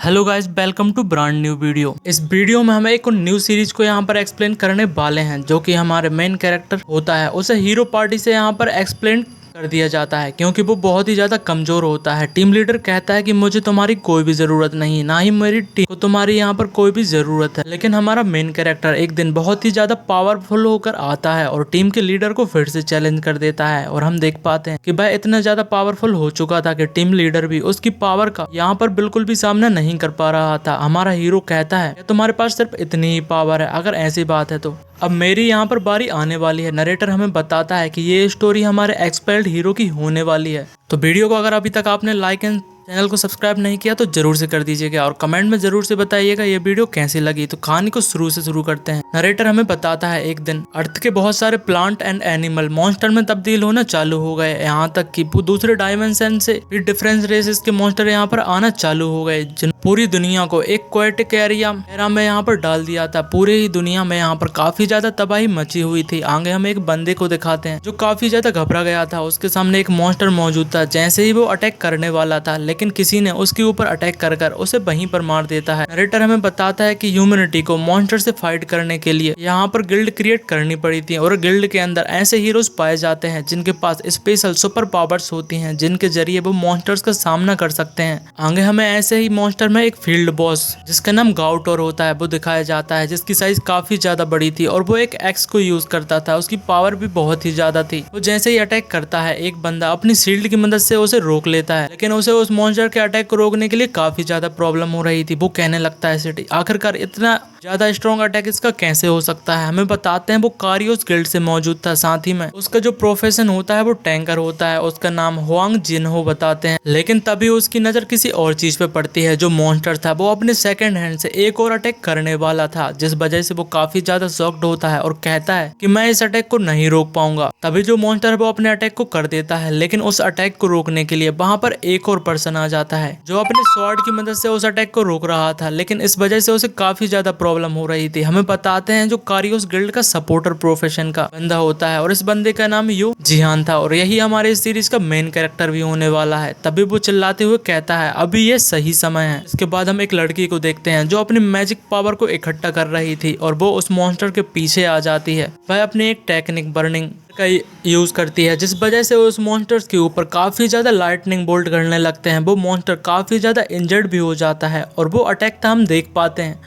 Hello guys, welcome to brand new video. इस video में हम एक न्यू सीरीज को यहाँ पर एक्सप्लेन करने वाले हैं, जो कि हमारे मेन कैरेक्टर होता है उसे हीरो पार्टी से यहाँ पर एक्सप्लेन कर दिया जाता है, क्योंकि वो बहुत ही ज्यादा कमजोर होता है। टीम लीडर कहता है कि मुझे तुम्हारी कोई भी जरूरत नहीं, ना ही मेरी टीम को तुम्हारी यहाँ पर कोई भी जरूरत है। लेकिन हमारा मेन कैरेक्टर एक दिन बहुत ही ज्यादा पावरफुल होकर आता है और टीम के लीडर को फिर से चैलेंज कर देता है। और हम देख पाते हैं कि वह इतना ज्यादा पावरफुल हो चुका था कि टीम लीडर भी उसकी पावर का यहाँ पर बिल्कुल भी सामना नहीं कर पा रहा था। हमारा हीरो कहता है कि तुम्हारे पास सिर्फ इतनी ही पावर है, अगर ऐसी बात है तो अब मेरी यहाँ पर बारी आने वाली है। नरेटर हमें बताता है कि ये स्टोरी हमारे एक्सपेल्ड हीरो की होने वाली है। तो वीडियो को अगर अभी तक आपने लाइक एंड चैनल को सब्सक्राइब नहीं किया तो जरूर से कर दीजिएगा और कमेंट में जरूर से बताइएगा ये वीडियो कैसी लगी। तो कहानी को शुरू से शुरू करते हैं। नरेटर हमें बताता है एक दिन अर्थ के बहुत सारे प्लांट एंड एनिमल मॉन्स्टर में तब्दील होना चालू हो गए, यहाँ तक कि दूसरे डायमेंशन से भी डिफरेंट रेसेस के मॉन्स्टर यहाँ पर आना चालू हो गए, जिन पूरी दुनिया को एक क्वेटिक एरिया में यहाँ पर डाल दिया था। पूरी ही दुनिया में यहाँ पर काफी ज्यादा तबाही मची हुई थी। आगे हम एक बंदे को दिखाते हैं जो काफी ज्यादा घबरा गया था। उसके सामने एक मॉन्स्टर मौजूद था। जैसे ही वो अटैक करने वाला था, लेकिन किसी ने उसके ऊपर अटैक कर उसे वहीं पर मार देता है। नरेटर हमें बताता है कि ह्यूमैनिटी को मॉन्स्टर से फाइट करने के लिए यहाँ पर गिल्ड क्रिएट करनी पड़ी थी, और गिल्ड के अंदर ऐसे हीरोज पाए जाते हैं जिनके पास स्पेशल सुपर पावर्स होती हैं, जिनके जरिए वो मॉन्स्टर्स का सामना कर सकते हैं। आगे हमें ऐसे ही मॉन्स्टर में एक फील्ड बॉस जिसका नाम गाउटोर होता है वो दिखाया जाता है, जिसकी साइज काफी ज्यादा बड़ी थी और वो एक एक्स को यूज करता था। उसकी पावर भी बहुत ही ज्यादा थी। वो जैसे ही अटैक करता है, एक बंदा अपनी शील्ड की मदद से उसे रोक लेता है, लेकिन उसे उस मॉन्स्टर के अटैक को रोकने के लिए काफी ज्यादा प्रॉब्लम हो रही थी। वो कहने लगता है सिटी आखिरकार इतना ज्यादा स्ट्रॉन्ग अटैक इसका कैसे हो सकता है। हमें बताते हैं वो कारियोस गिल्ड से मौजूद था। साथ ही में उसका जो प्रोफेशन होता है वो टैंकर होता है। उसका नाम हुआंग जिनहो बताते हैं। लेकिन तभी उसकी नजर किसी और चीज पे पड़ती है। जो मॉन्स्टर था वो अपने सेकंड हैंड से एक और अटैक करने वाला था, जिस वजह से वो काफी ज्यादा शॉक्ड होता है और कहता है कि मैं इस अटैक को नहीं रोक पाऊंगा। तभी जो मॉन्स्टर है वो अपने अटैक को कर देता है, लेकिन उस अटैक को रोकने के लिए वहां पर एक और पर्सन आ जाता है जो अपने स्वॉर्ड की मदद से उस अटैक को रोक रहा था, लेकिन इस वजह से उसे काफी ज्यादा प्रॉब्लम हो रही थी। हमें बताते हैं जो कारियोस गिल्ड का सपोर्टर प्रोफेशन का बंदा होता है, और इस बंदे का नाम यू जिहान था, और यही हमारे इस सीरीज का मेन कैरेक्टर भी होने वाला है। तभी वो चिल्लाते हुए कहता है अभी ये सही समय है। इसके बाद हम एक लड़की को देखते हैं जो अपनी मैजिक पावर को इकट्ठा कर रही थी, और वो उस मॉन्स्टर के पीछे आ जाती है। वह अपनी एक टेक्निक बर्निंग का यूज करती है, जिस वजह से उस मॉन्स्टर्स के ऊपर काफी ज्यादा लाइटनिंग बोल्ट करने लगते हैं। वो मॉन्स्टर काफी ज्यादा इंजर्ड भी हो जाता है, और वो अटैक हम देख पाते हैं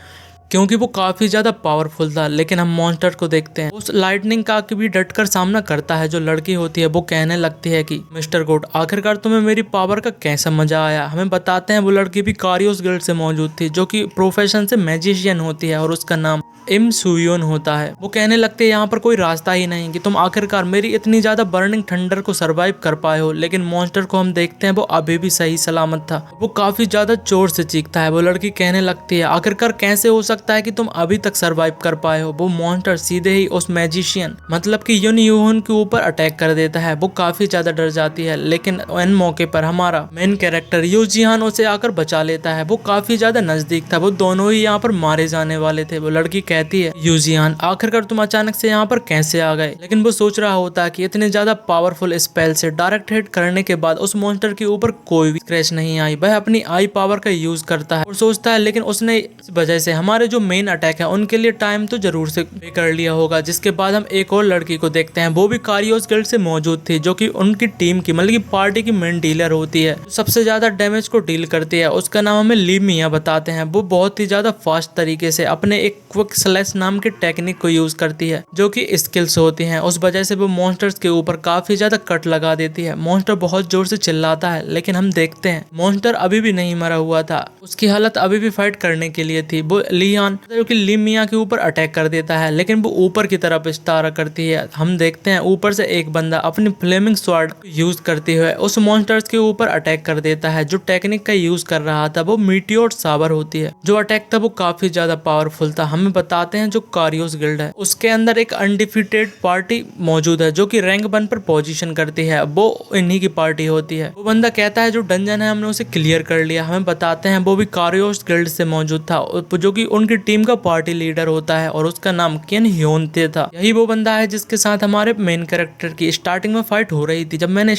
क्योंकि वो काफी ज्यादा पावरफुल था। लेकिन हम मॉन्स्टर को देखते हैं उस लाइटनिंग का भी डटकर सामना करता है। जो लड़की होती है वो कहने लगती है कि मिस्टर गोड आखिरकार तुम्हें मेरी पावर का कैसा मजा आया। हमें बताते हैं वो लड़की भी कारियोस गिल्ड से मौजूद थी, जो कि प्रोफेशन से मैजिशियन होती है, और उसका नाम इम सुयोन होता है। वो कहने लगते हैं यहाँ पर कोई रास्ता ही नहीं कि तुम आखिरकार मेरी इतनी ज्यादा बर्निंग थंडर को सरवाइव कर पाए हो। लेकिन मॉन्स्टर को हम देखते हैं वो अभी भी सही सलामत था। वो काफी ज्यादा जोर से चीखता है। वो लड़की कहने लगती है आखिरकार कैसे हो सकता है कि तुम अभी तक सरवाइव कर पाए हो। वो मॉन्स्टर सीधे ही उस मैजिशियन मतलब कि युन यूहन के ऊपर अटैक कर देता है। वो काफी ज्यादा डर जाती है, लेकिन इन मौके पर हमारा मेन कैरेक्टर यू जिहान उसे आकर बचा लेता है। वो काफी ज्यादा नजदीक था, वो दोनों ही यहाँ पर मारे जाने वाले थे। वो लड़की कहती है यूजियान आखिरकार तुम अचानक से यहाँ पर कैसे आ गए। लेकिन वो सोच रहा होता है कि इतने ज्यादा पावरफुल स्पेल से डायरेक्ट हिट करने के बाद उस मॉन्स्टर के ऊपर कोई भी क्रैश नहीं आई। वह अपनी आई पावर का यूज करता है और सोचता है लेकिन उसने इस वजह से हमारे जो मेन अटैक है उनके लिए टाइम तो जरूर से कर लिया होगा। जिसके बाद हम एक और लड़की को देखते हैं। वो भी कारियोस गिल्ड से मौजूद थी, जो कि उनकी टीम की मतलब की पार्टी की मेन डीलर होती है, सबसे ज्यादा डैमेज को डील करती है। उसका नाम हमें ली मिया बताते हैं। वो बहुत ही ज्यादा फास्ट तरीके से अपने एक क्विक स्लैश नाम के टेक्निक को यूज करती है, जो कि स्किल्स होती हैं। उस वजह से वो मॉन्स्टर्स के ऊपर काफी ज्यादा कट लगा देती है। मॉन्स्टर बहुत जोर से चिल्लाता है, लेकिन हम देखते हैं मॉन्स्टर अभी भी नहीं मरा हुआ था। उसकी हालत अभी भी फाइट करने के लिए थी। वो लियान जो कि ली मिया के ऊपर अटैक कर देता है, लेकिन वो ऊपर की तरफ इशारा करती है। हम देखते हैं ऊपर से एक बंदा अपनी फ्लेमिंग स्वॉर्ड यूज करते हुए उस मॉन्स्टर्स के ऊपर अटैक कर देता है। जो टेक्निक का यूज कर रहा था वो मीटियोर साबर होती है। जो अटैक था वो काफी ज्यादा पावरफुल था। हमें बताते हैं जो कारियोस गिल्ड है उसके अंदर एक अनडिफीटेड पार्टी मौजूद है, जो कि रैंक 1 पर पोजीशन करती है। वो इन्हीं की पार्टी होती है। वो बंदा कहता है जो डंजन है हमने उसे क्लियर कर लिया। हमें बताते हैं वो भी कारियोस गिल्ड से मौजूद था, जो कि उनकी टीम का पार्टी लीडर होता है, और उसका नाम केन ह्योनते था। यही वो बंदा है जिसके साथ हमारे मेन कैरेक्टर की स्टार्टिंग में फाइट हो रही थी। जब मैंने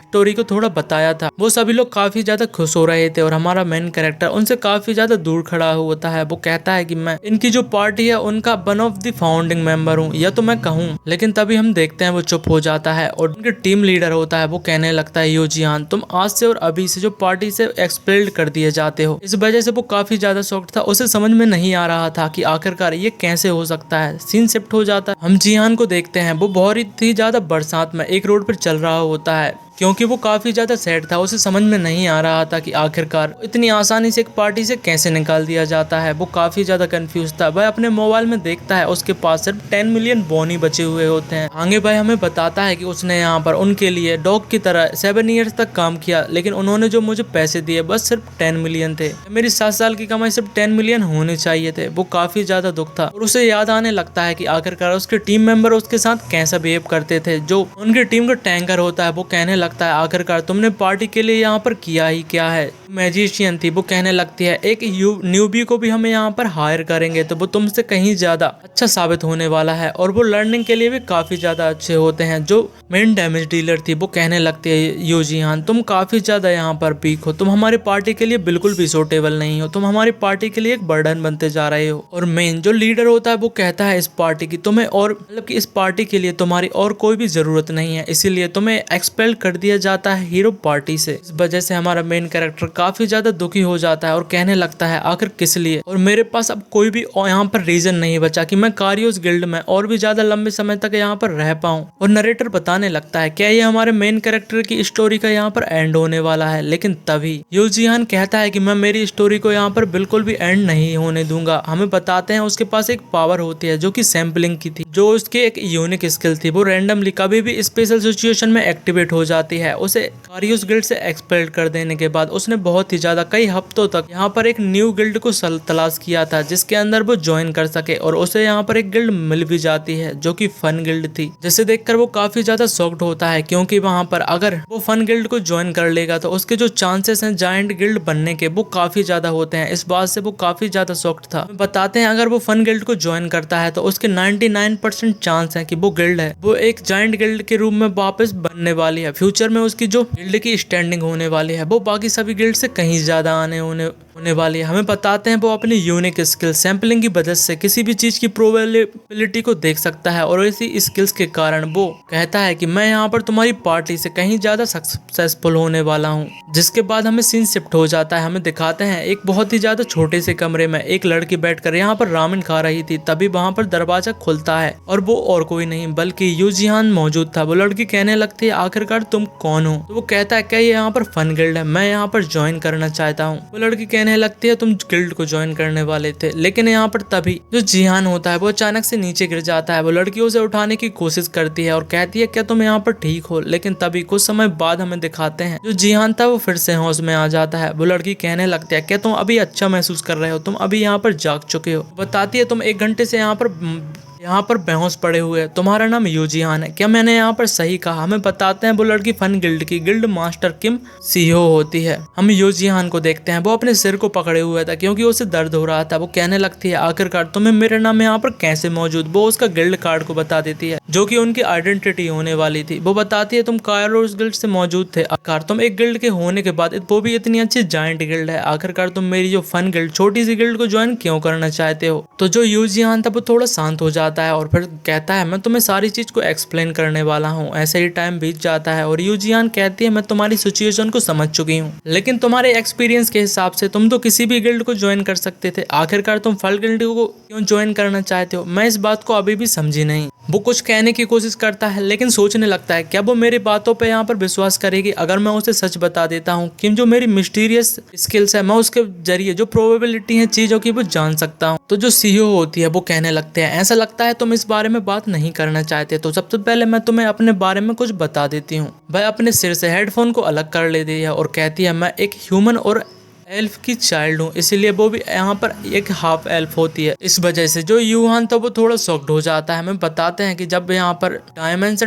स्टोरी को थोड़ा बताया था, वो सभी लोग काफी ज्यादा खुश हो रहे थे और हमारा मेन कैरेक्टर उनसे काफी ज्यादा दूर खड़ा होता है। वो कहता है कि मैं इनकी जो पार्टी है उनका one of the founding member हूँ, या तो मैं कहूँ। लेकिन तभी हम देखते हैं वो चुप हो जाता है और उनके टीम लीडर होता है वो कहने लगता है, यूजियान तुम आज से और अभी से जो पार्टी से एक्सपेल्ड कर दिए जाते हो। इस वजह से वो काफी ज्यादा शॉक्ड था, उसे समझ में नहीं आ रहा था कि आखिरकार ये कैसे हो सकता है। सीन शिफ्ट हो जाता है, हम जिहान को देखते हैं, वो बहुत ही ज्यादा बरसात में एक रोड पर चल रहा होता है क्योंकि वो काफी ज्यादा सैड था। उसे समझ में नहीं आ रहा था कि आखिरकार इतनी आसानी से एक पार्टी से कैसे निकाल दिया जाता है। वो काफी ज्यादा कंफ्यूज था। वह अपने मोबाइल में देखता है उसके पास सिर्फ 10 मिलियन बोनी बचे हुए होते हैं। आगे भाई हमें बताता है कि उसने यहाँ पर उनके लिए डॉग की तरह 7 ईयर्स तक काम किया, लेकिन उन्होंने जो मुझे पैसे दिए बस सिर्फ 10 मिलियन थे। मेरी 7 साल की कमाई सिर्फ 10 मिलियन होने चाहिए थे। वो काफी ज्यादा दुख था और उसे याद आने लगता है कि आखिरकार उसके टीम मेंबर उसके साथ कैसा बिहेव करते थे। जो उनकी टीम का टैंकर होता है वो कहने लगता है, आखिरकार तुमने पार्टी के लिए यहाँ पर किया ही क्या है। मैजिशियन थी, वो कहने लगती है एक न्यूबी को भी हमें यहाँ पर हायर करेंगे तो वो तुमसे कहीं ज्यादा अच्छा साबित होने वाला है और वो लर्निंग के लिए भी काफी ज्यादा अच्छे होते हैं। जो मेन डैमेज डीलर थी वो कहने लगती है, यूजियान तुम काफी ज्यादा यहाँ पर वीक हो, तुम हमारी पार्टी के लिए बिल्कुल भी सूटेबल नहीं हो, तुम हमारी पार्टी के लिए एक बर्डन बनते जा रहे हो। और मेन जो लीडर होता है वो कहता है इस पार्टी की तुम्हें और मतलब कि इस पार्टी के लिए तुम्हारी और कोई भी जरूरत नहीं है, इसीलिए तुम्हें एक्सपेल कर दिया जाता है हीरो पार्टी से। इस वजह से हमारा मेन कैरेक्टर काफी ज्यादा दुखी हो जाता है और कहने लगता है आखिर किस लिए, और मेरे पास अब कोई भी यहाँ पर रीजन नहीं बचा कि मैं कारियोस गिल्ड में और भी ज्यादा लंबे समय तक यहाँ पर रह पाऊं। और नरेटर बताने लगता है क्या ये हमारे मेन कैरेक्टर की स्टोरी का यहाँ पर एंड होने वाला है। लेकिन तभी यूजियान कहता है कि मैं मेरी स्टोरी को यहाँ पर बिल्कुल भी एंड नहीं होने दूंगा। हमें बताते हैं उसके पास एक पावर होती है जो कि सैम्पलिंग की थी, जो उसकी एक यूनिक स्किल थी। वो रैंडमली कभी भी स्पेशल सिचुएशन में एक्टिवेट हो जाती है। उसे कारियोस गिल्ड से एक्सपेल कर देने के बाद उसने बहुत ही ज्यादा कई हफ्तों तक यहाँ पर एक न्यू गिल्ड को तलाश किया था जिसके अंदर वो ज्वाइन कर सके, और उसे यहाँ पर एक गिल्ड मिल भी जाती है जो कि फन गिल्ड थी, जिसे देखकर वो काफी ज्यादा शॉक्ड होता है क्योंकि वहाँ पर अगर वो फन गिल्ड को ज्वाइन कर लेगा तो उसके जो चांसेस हैं जायंट गिल्ड बनने के वो काफी ज्यादा होते हैं। इस बात से वो काफी ज्यादा शॉक्ड था। बताते हैं अगर वो फन गिल्ड को ज्वाइन करता है तो उसके 99% चांस है कि वो गिल्ड है वो एक जायंट गिल्ड के रूप में वापस बनने वाली है। फ्यूचर में उसकी जो गिल्ड की स्टैंडिंग होने वाली है वो बाकी सभी गिल्ड से कहीं ज्यादा होने वाली है। हमें बताते हैं वो अपनी यूनिक स्किल सैम्पलिंग की वजह से किसी भी चीज की प्रोबेबिलिटी को देख सकता है, और इसी स्किल्स के कारण वो कहता है कि मैं यहाँ पर तुम्हारी पार्टी से कहीं ज्यादा सक्सेसफुल होने वाला हूँ। जिसके बाद हमें सीन शिफ्ट हो जाता है। हमें दिखाते हैं एक बहुत ही ज्यादा छोटे से कमरे में एक लड़की बैठकर यहाँ पर रामेन खा रही थी। तभी वहाँ पर दरवाजा खुलता है और वो और कोई नहीं बल्कि यूजियान मौजूद था। वो लड़की कहने लगती है आखिरकार तुम कौन हो। तो वो कहता है क्या ये यहाँ पर फन गिल्ड है, मैं यहाँ पर ज्वाइन करना चाहता हूँ। वो लड़की कहने लगती है तुम गिल्ड को ज्वाइन करने वाले थे, लेकिन यहाँ पर तभी जो जिहान होता है वो अचानक से नीचे गिर जाता है। वो लड़की उसे उठाने की कोशिश करती है और कहती है क्या तुम यहाँ पर ठीक हो। लेकिन तभी कुछ समय बाद हमें दिखाते हैं जो जिहान था वो फिर से होश में आ जाता है। वो लड़की कहने लगती है क्या तुम अभी अच्छा महसूस कर रहे हो, तुम अभी यहाँ पर जाग चुके हो। बताती है तुम 1 घंटे से यहाँ पर बेहोश पड़े हुए हैं, तुम्हारा नाम यूजियान है, क्या मैंने यहाँ पर सही कहा। हमें बताते हैं वो लड़की फन गिल्ड की गिल्ड मास्टर किम सीईओ होती है। हम यूजियान को देखते हैं वो अपने सिर को पकड़े हुए था क्योंकि उसे दर्द हो रहा था। वो कहने लगती है आखिरकार तुम्हें मेरे नाम यहाँ पर कैसे मौजूद। वो उसका गिल्ड कार्ड को बता देती है जो कि उनकी आइडेंटिटी होने वाली थी। वो बताती है तुम कायरोस गिल्ड से मौजूद थे, आखिरकार तुम एक गिल्ड के होने के बाद वो भी इतनी अच्छी जायंट गिल्ड है, आखिरकार तुम मेरी जो फन गिल्ड छोटी सी गिल्ड को ज्वाइन क्यों करना चाहते हो। तो जो यूजियान था वो थोड़ा शांत हो जाता है और फिर कहता है मैं तुम्हें सारी चीज को एक्सप्लेन करने वाला हूँ। ऐसे ही टाइम बीत जाता है और यूजियान कहती है मैं तुम्हारी सिचुएशन को समझ चुकी हूँ, लेकिन तुम्हारे एक्सपीरियंस के हिसाब से तुम तो किसी भी गिल्ड को ज्वाइन कर सकते थे, आखिरकार तुम फल गिल्ड को क्यों ज्वाइन करना चाहते हो। मैं इस बात को अभी भी समझी नहीं। वो कुछ कहने की कोशिश करता है लेकिन सोचने लगता है क्या वो मेरी बातों पे यहाँ पर विश्वास करेगी अगर मैं उसे सच बता देता हूँ कि जो मेरी मिस्टीरियस स्किल्स है मैं उसके जरिए जो प्रोबेबिलिटी है चीजों की वो जान सकता हूँ। तो जो सीईओ होती है वो कहने लगते हैं ऐसा लगता है तुम इस बारे में बात नहीं करना चाहते, तो सबसे पहले मैं तुम्हें अपने बारे में कुछ बता देती हूँ। वह अपने सिर से हेडफोन को अलग कर लेती है और कहती है मैं एक ह्यूमन और एल्फ की चाइल्ड हूँ, इसीलिए वो भी यहाँ पर एक हाफ एल्फ होती है। इस वजह से जो यूहान था वो थोड़ा शॉक्ड हो जाता है। हमें बताते हैं कि जब यहाँ पर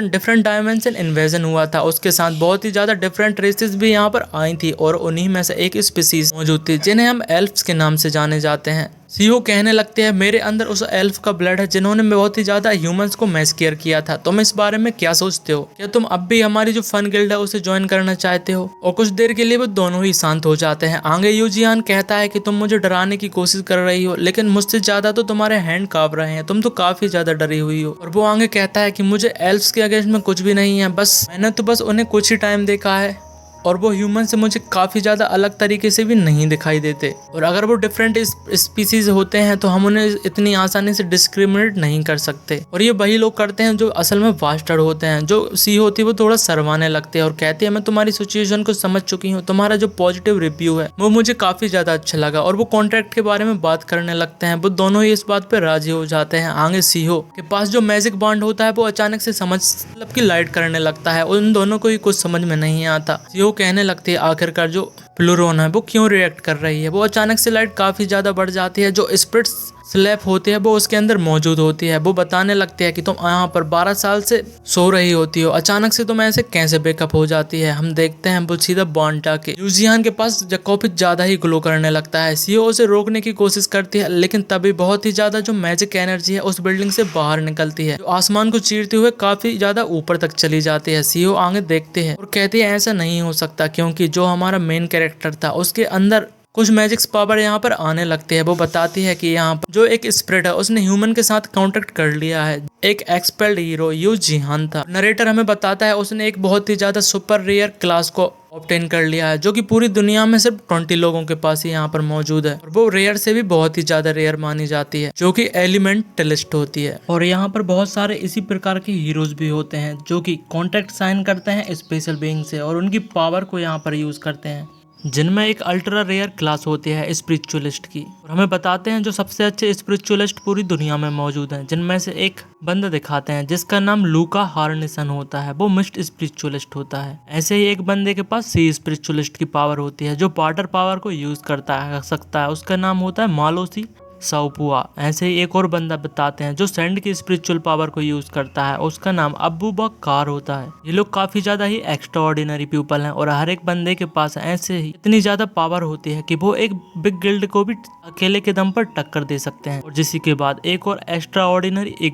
डिफरेंट डायमेंशन इन्वेजन हुआ था उसके साथ बहुत ही ज्यादा डिफरेंट रेसेस भी यहाँ पर आई थी और उन्हीं में से एक स्पीसीज मौजूद थी जिन्हें हम एल्फ्स के नाम से जाने जाते हैं। सीहो कहने लगते हैं मेरे अंदर उस एल्फ का ब्लड है जिन्होंने बहुत ही ज्यादा ह्यूमंस को मैसकेयर किया था। तुम इस बारे में क्या सोचते हो? क्या तुम अब भी हमारी जो फन गिल्ड है उसे ज्वाइन करना चाहते हो? और कुछ देर के लिए वो दोनों ही शांत हो जाते हैं। आगे यूजियान कहता है कि तुम मुझे डराने की कोशिश कर रही हो, लेकिन मुझसे ज्यादा तो तुम्हारे हैंड कांप रहे हैं। तुम तो काफी ज्यादा डरी हुई हो। और वो आगे कहता है कि मुझे एल्फ्स के अगेंस्ट में कुछ भी नहीं है, बस मैंने तो बस उन्हें कुछ ही टाइम देखा है और वो ह्यूमन से मुझे काफ़ी ज़्यादा अलग तरीके से भी नहीं दिखाई देते। और अगर वो डिफरेंट स्पीसीज होते हैं तो हम उन्हें इतनी आसानी से डिस्क्रिमिनेट नहीं कर सकते। और ये वही लोग करते हैं जो असल में बास्टर्ड होते हैं। जो सी होती है वो थोड़ा शर्माने लगते हैं और कहती है मैं तुम्हारी सिचुएशन को समझ चुकी हूँ, तुम्हारा जो पॉजिटिव रिव्यू है वो मुझे काफ़ी ज़्यादा अच्छा लगा। और वो कॉन्ट्रैक्ट के बारे में बात करने लगते हैं। वो दोनों ही इस बात पर राजी हो जाते हैं। आगे सीहो के पास जो मैजिक बॉन्ड होता है वो अचानक से समझ मतलब की लाइट करने लगता है। उन दोनों को ही कुछ समझ में नहीं आता। सीहो कहने लगती है आखिरकार जो प्लूरोन है वो क्यों रिएक्ट कर रही है। वो अचानक से लाइट काफी ज्यादा बढ़ जाती है। जो स्पिरिट्स स्लैप होती है वो उसके अंदर मौजूद होती है। वो बताने लगती है कि तुम यहाँ पर 12 साल से सो रही होती हो, अचानक से तुम ऐसे कैसे बेकअप हो जाती है। हम देखते हैं वो सीधा बॉन्टा के यूजियान के पास जकोपिक ज्यादा ही ग्लो करने लगता है। सीओ उसे रोकने की कोशिश करती है, लेकिन तभी बहुत ही ज्यादा जो मैजिक एनर्जी है उस बिल्डिंग से बाहर निकलती है, जो आसमान को चीरते हुए काफी ज्यादा ऊपर तक चली जाती है। सीओ आगे देखते हैं और कहती है ऐसा नहीं हो सकता, क्योंकि जो हमारा मेन कैरेक्टर था उसके अंदर कुछ मैजिक्स पावर यहाँ पर आने लगती है। वो बताती है कि यहाँ पर जो एक स्पिरिट है उसने ह्यूमन के साथ कांटेक्ट कर लिया है। एक एक्सपेल्ड हीरो यू जिहान था। नरेटर हमें बताता है उसने एक बहुत ही ज्यादा सुपर रेयर क्लास को ऑब्टेन कर लिया है, जो कि पूरी दुनिया में सिर्फ 20 लोगों के पास ही यहाँ पर मौजूद है। और वो रेयर से भी बहुत ही ज्यादा रेयर मानी जाती है, जो कि एलिमेंटलिस्ट होती है। और यहाँ पर बहुत सारे इसी प्रकार के हीरोज भी होते हैं जो कि कॉन्ट्रैक्ट साइन करते हैं स्पेशल बीइंग से और उनकी पावर को यहाँ पर यूज करते हैं, जिनमें एक अल्ट्रा रेयर क्लास होती है स्पिरिचुअलिस्ट की। और हमें बताते हैं जो सबसे अच्छे स्पिरिचुअलिस्ट पूरी दुनिया में मौजूद हैं, जिनमें से एक बंदा दिखाते हैं जिसका नाम लूका हार्निसन होता है। वो मिस्ट स्पिरिचुअलिस्ट होता है। ऐसे ही एक बंदे के पास सी स्पिरिचुअलिस्ट की पावर होती है, जो वाटर पावर को यूज कर सकता है। उसका नाम होता है मालोसी साउपुआ। ऐसे ही एक और बंदा बताते हैं जो सैंड की स्पिरिचुअल पावर को यूज करता है, उसका नाम अबू बकर होता है। ये लोग काफी ज्यादा ही एक्स्ट्रा ऑर्डिनरी पीपल हैं और हर एक बंदे के पास ऐसे ही इतनी ज्यादा पावर होती है कि वो एक बिग गिल्ड को भी अकेले के दम पर टक्कर दे सकते हैं। और जिसी के बाद एक और extra ordinary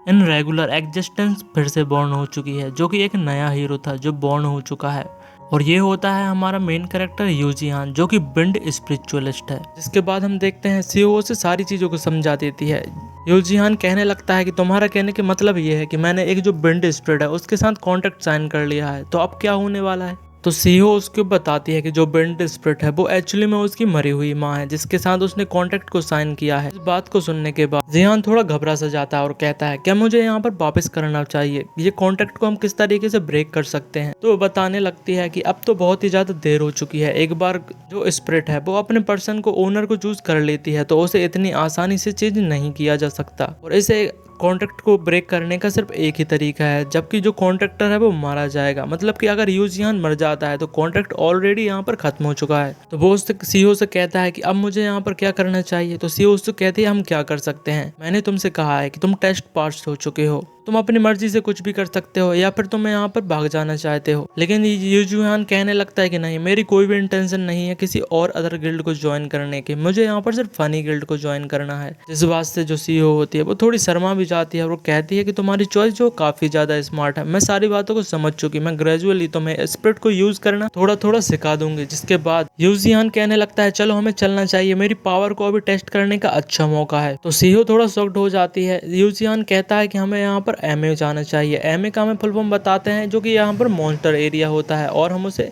in regular existence फिर से बॉर्न हो चुकी है, जो कि एक नया हीरो था जो बॉर्न हो चुका है। और ये होता है हमारा मेन कैरेक्टर यूजियान, जो कि बिंड स्पिरिचुअलिस्ट है। जिसके बाद हम देखते हैं सीओ से सारी चीजों को समझा देती है। यूजियान कहने लगता है कि तुम्हारा कहने के मतलब ये है कि मैंने एक जो बिंड स्पिरिट है उसके साथ कॉन्ट्रैक्ट साइन कर लिया है, तो अब क्या होने वाला है? तो सीहो उसको बताती है कि जो बिंड स्पिरिट है वो एक्चुअली में उसकी मरी हुई माँ है, जिसके साथ उसने कॉन्ट्रैक्ट को साइन किया है। इस बात को सुनने के बाद जिहान थोड़ा घबरा सा जाता है और कहता है क्या मुझे यहाँ पर वापस करना चाहिए? ये कॉन्ट्रैक्ट को हम किस तरीके से ब्रेक कर सकते हैं? तो वो बताने लगती है कि अब तो बहुत ही ज्यादा देर हो चुकी है। एक बार जो स्पिरिट है वो अपने पर्सन को ओनर को चूज कर लेती है तो उसे इतनी आसानी से चेंज नहीं किया जा सकता। और इसे कॉन्ट्रैक्ट को ब्रेक करने का सिर्फ एक ही तरीका है, जबकि जो कॉन्ट्रैक्टर है वो मारा जाएगा। मतलब कि अगर यूजियान मर जाता है तो कॉन्ट्रैक्ट ऑलरेडी यहाँ पर खत्म हो चुका है। तो वो उससे सीओ से कहता है कि अब मुझे यहाँ पर क्या करना चाहिए? तो सीओ उससे कहती है हम क्या कर सकते हैं, मैंने तुमसे कहा है कि तुम टेस्ट पास हो चुके हो, तुम अपनी मर्जी से कुछ भी कर सकते हो या फिर तुम यहाँ पर भाग जाना चाहते हो। लेकिन यूजियान कहने लगता है कि नहीं, मेरी कोई भी इंटेंशन नहीं है किसी और अदर गिल्ड को ज्वाइन करने की, मुझे यहाँ पर सिर्फ फनी गिल्ड को ज्वाइन करना है। जिस बात से जो सीईओ होती है वो थोड़ी शर्मा भी जाती है और वो कहती है कि तुम्हारी चॉइस जो काफी ज्यादा स्मार्ट है, मैं सारी बातों को समझ चुकी, मैं ग्रेजुअली तुम्हें स्पिरिट को यूज करना थोड़ा थोड़ा सिखा दूंगी। जिसके बाद यूजियान कहने लगता है चलो हमें चलना चाहिए, मेरी पावर को अभी टेस्ट करने का अच्छा मौका है। तो सीईओ थोड़ा शॉक्ड हो जाती है। यूजियान कहता है कि हमें यहाँ पर एमए जाना चाहिए। एमए का हमें फुल फॉर्म बताते हैं, जो कि यहाँ पर मॉन्स्टर एरिया होता है और हम उसे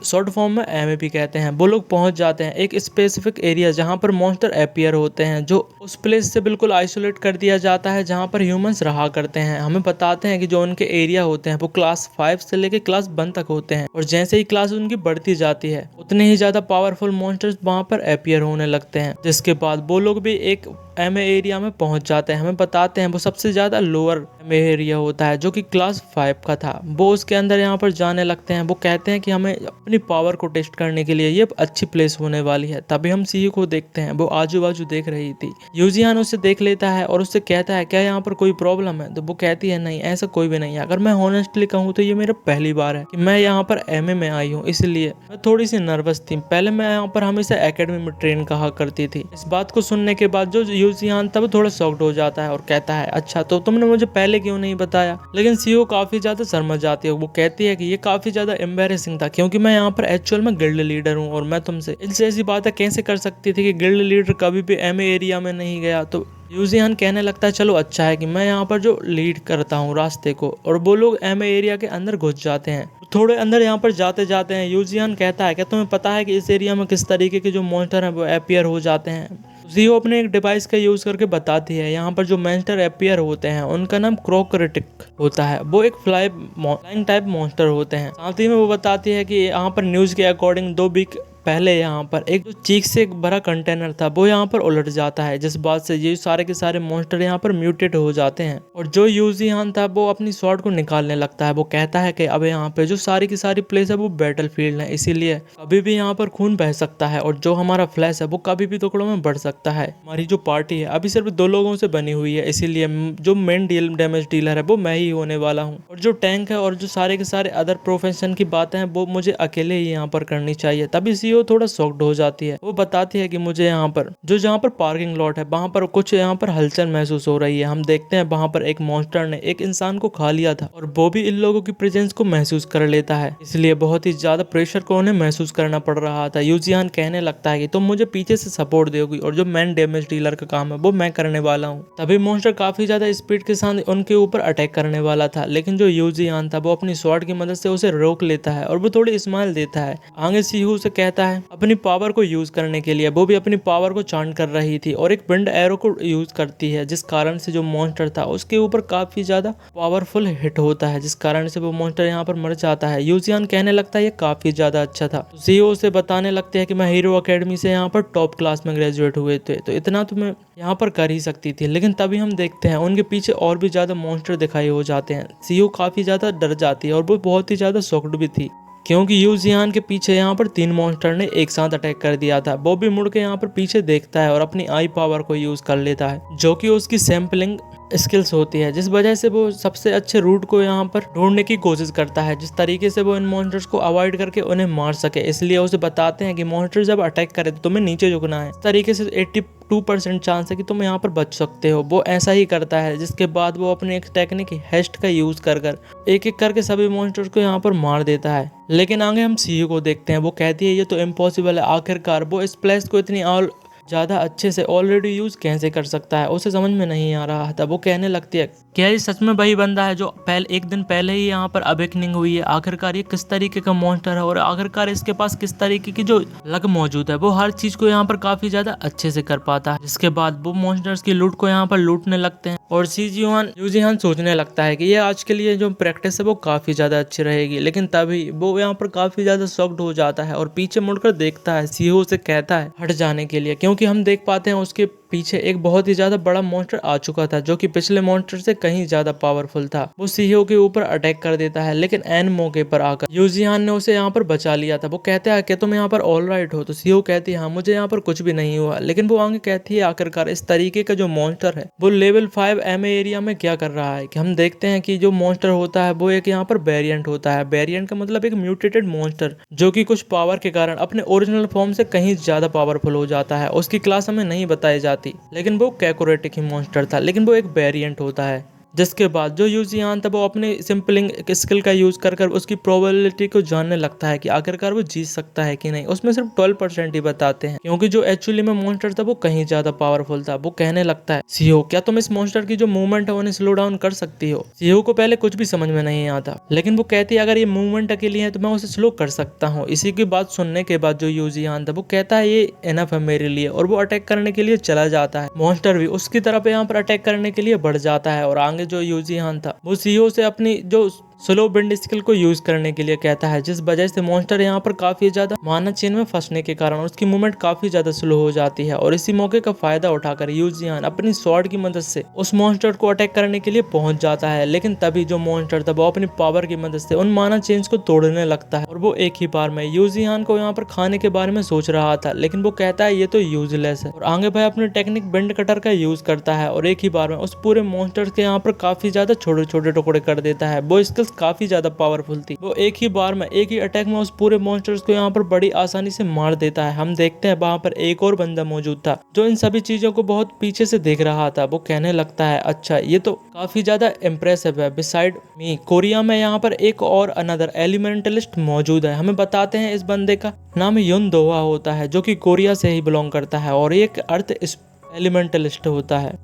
शॉर्ट फॉर्म में एमए भी कहते हैं। वो लोग पहुंच जाते हैं एक स्पेसिफिक एरिया जहां पर मॉन्स्टर अपीयर होते हैं, जो उस प्लेस से बिल्कुल आइसोलेट कर दिया जाता है जहां पर ह्यूमंस रहा करते हैं। हमें बताते हैं कि जो उनके एरिया होते हैं वो क्लास 5 से लेके क्लास 1 तक होते हैं और जैसे ही क्लास उनकी बढ़ती जाती है उतने ही ज्यादा पावरफुल मॉन्स्टर्स वहां पर अपीयर होने लगते हैं। जिसके बाद वो लोग भी एक एमए एरिया में पहुंच जाते हैं। हमें बताते हैं वो सबसे ज्यादा लोअर एरिया होता है जो कि क्लास 5 का था, वो उसके अंदर यहाँ पर जाने लगते हैं। वो कहते हैं कि हमें अपनी पावर को टेस्ट करने के लिए ये अच्छी प्लेस होने वाली है। तभी हम सीयू को देखते हैं, वो आजू बाजू देख रही थी। यूजियान उसे देख लेता है और उससे कहता है क्या यहाँ पर कोई प्रॉब्लम है, तो वो कहती है नहीं ऐसा कोई भी नहीं है। अगर मैं ऑनेस्टली कहूँ तो ये मेरा पहली बार है कि मैं यहाँ पर एमए में आई हूँ, इसलिए मैं थोड़ी सी नर्वस थी। पहले मैं यहाँ पर हमेशा एकेडमी में ट्रेन कहा करती थी। इस बात को सुनने के बाद जो यूजियान तब थोड़ा शॉक्ड हो जाता है और कहता है अच्छा तो तुमने मुझे पहले क्यों नहीं बताया। लेकिन सीओ काफी ज्यादा शर्मा जाती है। वो कहती है कि ये काफी ज्यादा एम्बेरेसिंग था क्योंकि मैं यहाँ पर एक्चुअल में गिल्ड लीडर हूँ और मैं तुमसे इनसे ऐसी बातें कैसे कर सकती थी कि गिल्ड लीडर कभी भी एमए एरिया में नहीं गया। तो यूजियान कहने लगता है चलो अच्छा है कि मैं यहाँ पर जो लीड करता हूँ रास्ते को, और वो लोग एमए एरिया के अंदर घुस जाते हैं। थोड़े अंदर यहाँ पर जाते जाते हैं यूजियान कहता है क्या तुम्हें पता है कि इस एरिया में किस तरीके के जो मॉन्स्टर हैं वो अपीयर हो जाते हैं। जियो अपने एक डिवाइस का यूज करके बताती है यहाँ पर जो मॉन्स्टर अपीयर होते हैं उनका नाम क्रोक्रेटिक होता है। वो एक फ्लाइंग टाइप मॉन्स्टर होते हैं। साथ ही में वो बताती है कि यहाँ पर न्यूज के अकॉर्डिंग 2 वीक पहले यहाँ पर एक जो चीख से एक बड़ा कंटेनर था वो यहाँ पर उलट जाता है, जिस बात से ये सारे के सारे मॉन्स्टर यहाँ पर म्यूटेट हो जाते हैं। और जो यूजियान था वो अपनी स्वॉर्ड को निकालने लगता है। वो कहता है कि अब यहाँ पे जो सारी की सारी प्लेस है वो बैटल फील्ड है, इसीलिए कभी भी यहाँ पर खून बह सकता है और जो हमारा फ्लैश है वो कभी भी टुकड़ों में बढ़ सकता है। हमारी जो पार्टी है अभी सिर्फ 2 लोगों से बनी हुई है, इसीलिए जो मेन डैमेज डीलर है वो मैं ही होने वाला हूँ। और जो टैंक है और जो सारे के सारे अदर प्रोफेशन की बातें हैं वो मुझे अकेले ही यहाँ पर करनी चाहिए। तभी सीओ थोड़ा शॉक्ड हो जाती है। वो बताती है कि मुझे यहाँ पर जहाँ पर पार्किंग लॉट है वहां पर कुछ यहाँ पर हलचल महसूस हो रही है। हम देखते हैं वहां पर एक मॉन्स्टर ने एक इंसान को खा लिया था और वो भी इन लोगों की प्रेजेंस को महसूस कर लेता है, इसलिए बहुत ही ज्यादा प्रेशर को उन्हें महसूस करना पड़ रहा था। यूजियान कहने लगता है कि तुम मुझे पीछे से सपोर्ट दोगी और जो मैन डैमेज डीलर का काम है वो मैं करने वाला हूँ। तभी मॉन्स्टर काफी ज्यादा स्पीड के साथ उनके ऊपर अटैक करने वाला था, लेकिन जो यूजियान था वो अपनी स्वॉर्ड की मदद से उसे रोक लेता है और वो थोड़ी स्माइल देता है। आगे सीहू से कहता है अपनी पावर को यूज करने के लिए। वो भी अपनी पावर को चांट कर रही थी और एक विंड एरो को यूज करती है, जिस कारण से जो मॉन्स्टर था उसके ऊपर काफी ज्यादा पावरफुल हिट होता है, जिस कारण से वो मॉन्स्टर यहाँ पर मर जाता है। यूजियान कहने लगता है ये काफी ज्यादा अच्छा था। तो सीईओ से बताने लगते हैं कि मैं हीरो एकेडमी से यहाँ पर टॉप क्लास में ग्रेजुएट हुए थे, तो इतना तो मैं यहाँ पर कर ही सकती थी। लेकिन तभी हम देखते हैं उनके पीछे और भी ज्यादा मॉन्स्टर दिखाई हो जाते हैं। सीईओ काफी ज्यादा डर जाती है और वो बहुत ही ज्यादा शॉक्ड भी थी क्योंकि यूजियान के पीछे यहाँ पर 3 मॉन्स्टर ने एक साथ अटैक कर दिया था। वो भी मुड़ के यहाँ पर पीछे देखता है और अपनी आई पावर को यूज कर लेता है, जो कि उसकी सैम्पलिंग स्किल्स होती है, जिस वजह से वो सबसे अच्छे रूट को यहाँ पर ढूंढने की कोशिश करता है, जिस तरीके से वो इन मॉन्स्टर्स को अवॉइड करके उन्हें मार सके। इसलिए उसे बताते हैं कि मॉन्स्टर जब अटैक करे तो तुम्हें नीचे झुकना है। इस तरीके से 82% चांस है कि तुम यहाँ पर बच सकते हो। वो ऐसा ही करता है, जिसके बाद वो अपने एक टेक्निक हेस्ट का यूज कर एक एक करके सभी मॉन्स्टर्स को यहाँ पर मार देता है। लेकिन आगे हम सीयू को देखते हैं। वो कहती है ये तो इम्पॉसिबल है, आखिरकार वो इस प्लेस को इतनी ज़्यादा अच्छे से ऑलरेडी यूज कैसे कर सकता है। उसे समझ में नहीं आ रहा था। वो कहने लगती है क्या ये सच में वही बंदा है जो एक दिन पहले ही यहाँ पर अवेकनिंग हुई है। आखिरकार ये किस तरीके का मॉन्स्टर है और आखिरकार इसके पास किस तरीके की जो लक मौजूद है। वो हर चीज को यहाँ पर काफी ज्यादा अच्छे से कर पाता है। जिसके बाद वो मॉन्स्टर्स की लूट को यहाँ पर लूटने लगते हैं और यूजियान सोचने लगता है कि ये आज के लिए जो प्रैक्टिस है वो काफी ज्यादा अच्छी रहेगी। लेकिन तभी वो यहाँ पर काफी ज्यादा शॉक्ड हो जाता है और पीछे मुड़कर देखता है। सीईओ से कहता है हट जाने के लिए, क्योंकि हम देख पाते हैं उसके पीछे एक बहुत ही ज्यादा बड़ा मॉन्स्टर आ चुका था, जो कि पिछले मॉन्स्टर से कहीं ज्यादा पावरफुल था। वो सीईओ के ऊपर अटैक कर देता है, लेकिन एन मौके पर आकर यूजियान ने उसे यहाँ पर बचा लिया था। वो कहता है कि तुम यहाँ पर ऑल राइट हो, तो सीईओ कहती है हाँ मुझे यहाँ पर कुछ भी नहीं हुआ। लेकिन वो आगे कहती है आखिरकार इस तरीके का जो मॉन्स्टर है वो लेवल 5 एमए एरिया में क्या कर रहा है। कि हम देखते हैं कि जो मॉन्स्टर होता है वो एक यहाँ पर वेरिएंट होता है। वेरिएंट का मतलब एक म्यूटेटेड मॉन्स्टर जो कि कुछ पावर के कारण अपने ओरिजिनल फॉर्म से कहीं ज्यादा पावरफुल हो जाता है। उसकी क्लास हमें नहीं बताई जाती, लेकिन वो कैकोरेटिक ही मॉन्स्टर था, लेकिन वो एक वेरिएंट होता है। जिसके बाद जो यूजियान था वो अपने सिंपलिंग स्किल का यूज कर उसकी प्रोबेबिलिटी को जानने लगता है कि आखिरकार वो जीत सकता है कि नहीं। उसमें सिर्फ 12% ही बताते हैं, क्योंकि जो एक्चुअली में मॉन्स्टर था वो कहीं ज्यादा पावरफुल था। वो कहने लगता है सीईओ क्या तुम इस मॉन्स्टर की जो मूवमेंट है उन्हें स्लो डाउन कर सकती हो। सीईओ को पहले कुछ भी समझ में नहीं आता, लेकिन वो कहती है अगर ये मूवमेंट अकेली है तो मैं उसे स्लो कर सकता हूँ। इसी की बात सुनने के बाद जो यूजियान था वो कहता है ये इनफ है मेरे लिए, और वो अटैक करने के लिए चला जाता है। मॉन्स्टर भी उसकी तरफ यहाँ पर अटैक करने के लिए बढ़ जाता है और आगे जो यूजियान था वो सीईओ से अपनी जो स्लो बिल्ड स्किल को यूज करने के लिए कहता है, जिस वजह से मॉन्स्टर यहाँ पर काफी ज्यादा माना चेन में फंसने के कारण उसकी मूवमेंट काफी ज्यादा स्लो हो जाती है। और इसी मौके का फायदा उठाकर यू जियान अपनी स्वॉर्ड की मदद से उस मॉन्स्टर को अटैक करने के लिए पहुंच जाता है। लेकिन तभी जो मॉन्स्टर था वो अपनी पावर की मदद से उन माना चेन्स को तोड़ने लगता है और वो एक ही बार में यू जियान को यहाँ पर खाने के बारे में सोच रहा था, लेकिन वो कहता है ये तो यूजलेस है। और आगे भाई अपने टेक्निक बेंड कटर का यूज करता है और एक ही बार में उस पूरे मॉन्स्टर के यहाँ पर काफी ज्यादा छोटे छोटे टुकड़े कर देता है। वो स्किल्स काफी ज्यादा पावरफुल थी। वो एक ही बार में एक ही अटैक में उस पूरे मॉन्स्टर्स को यहाँ पर बड़ी आसानी से मार देता है। हम देखते हैं वहां पर एक और बंदा मौजूद था जो इन सभी चीजों को बहुत पीछे से देख रहा था। वो कहने लगता है अच्छा ये तो काफी ज्यादा इम्प्रेसिव है। बिसाइड मी कोरिया में यहाँ पर एक और अनदर एलिमेंटलिस्ट मौजूद है। हमें बताते हैं इस बंदे का नाम युन दोहा होता है जो कि कोरिया से ही बिलोंग करता है और एक अर्थ एलिमेंटलिस्ट होता है।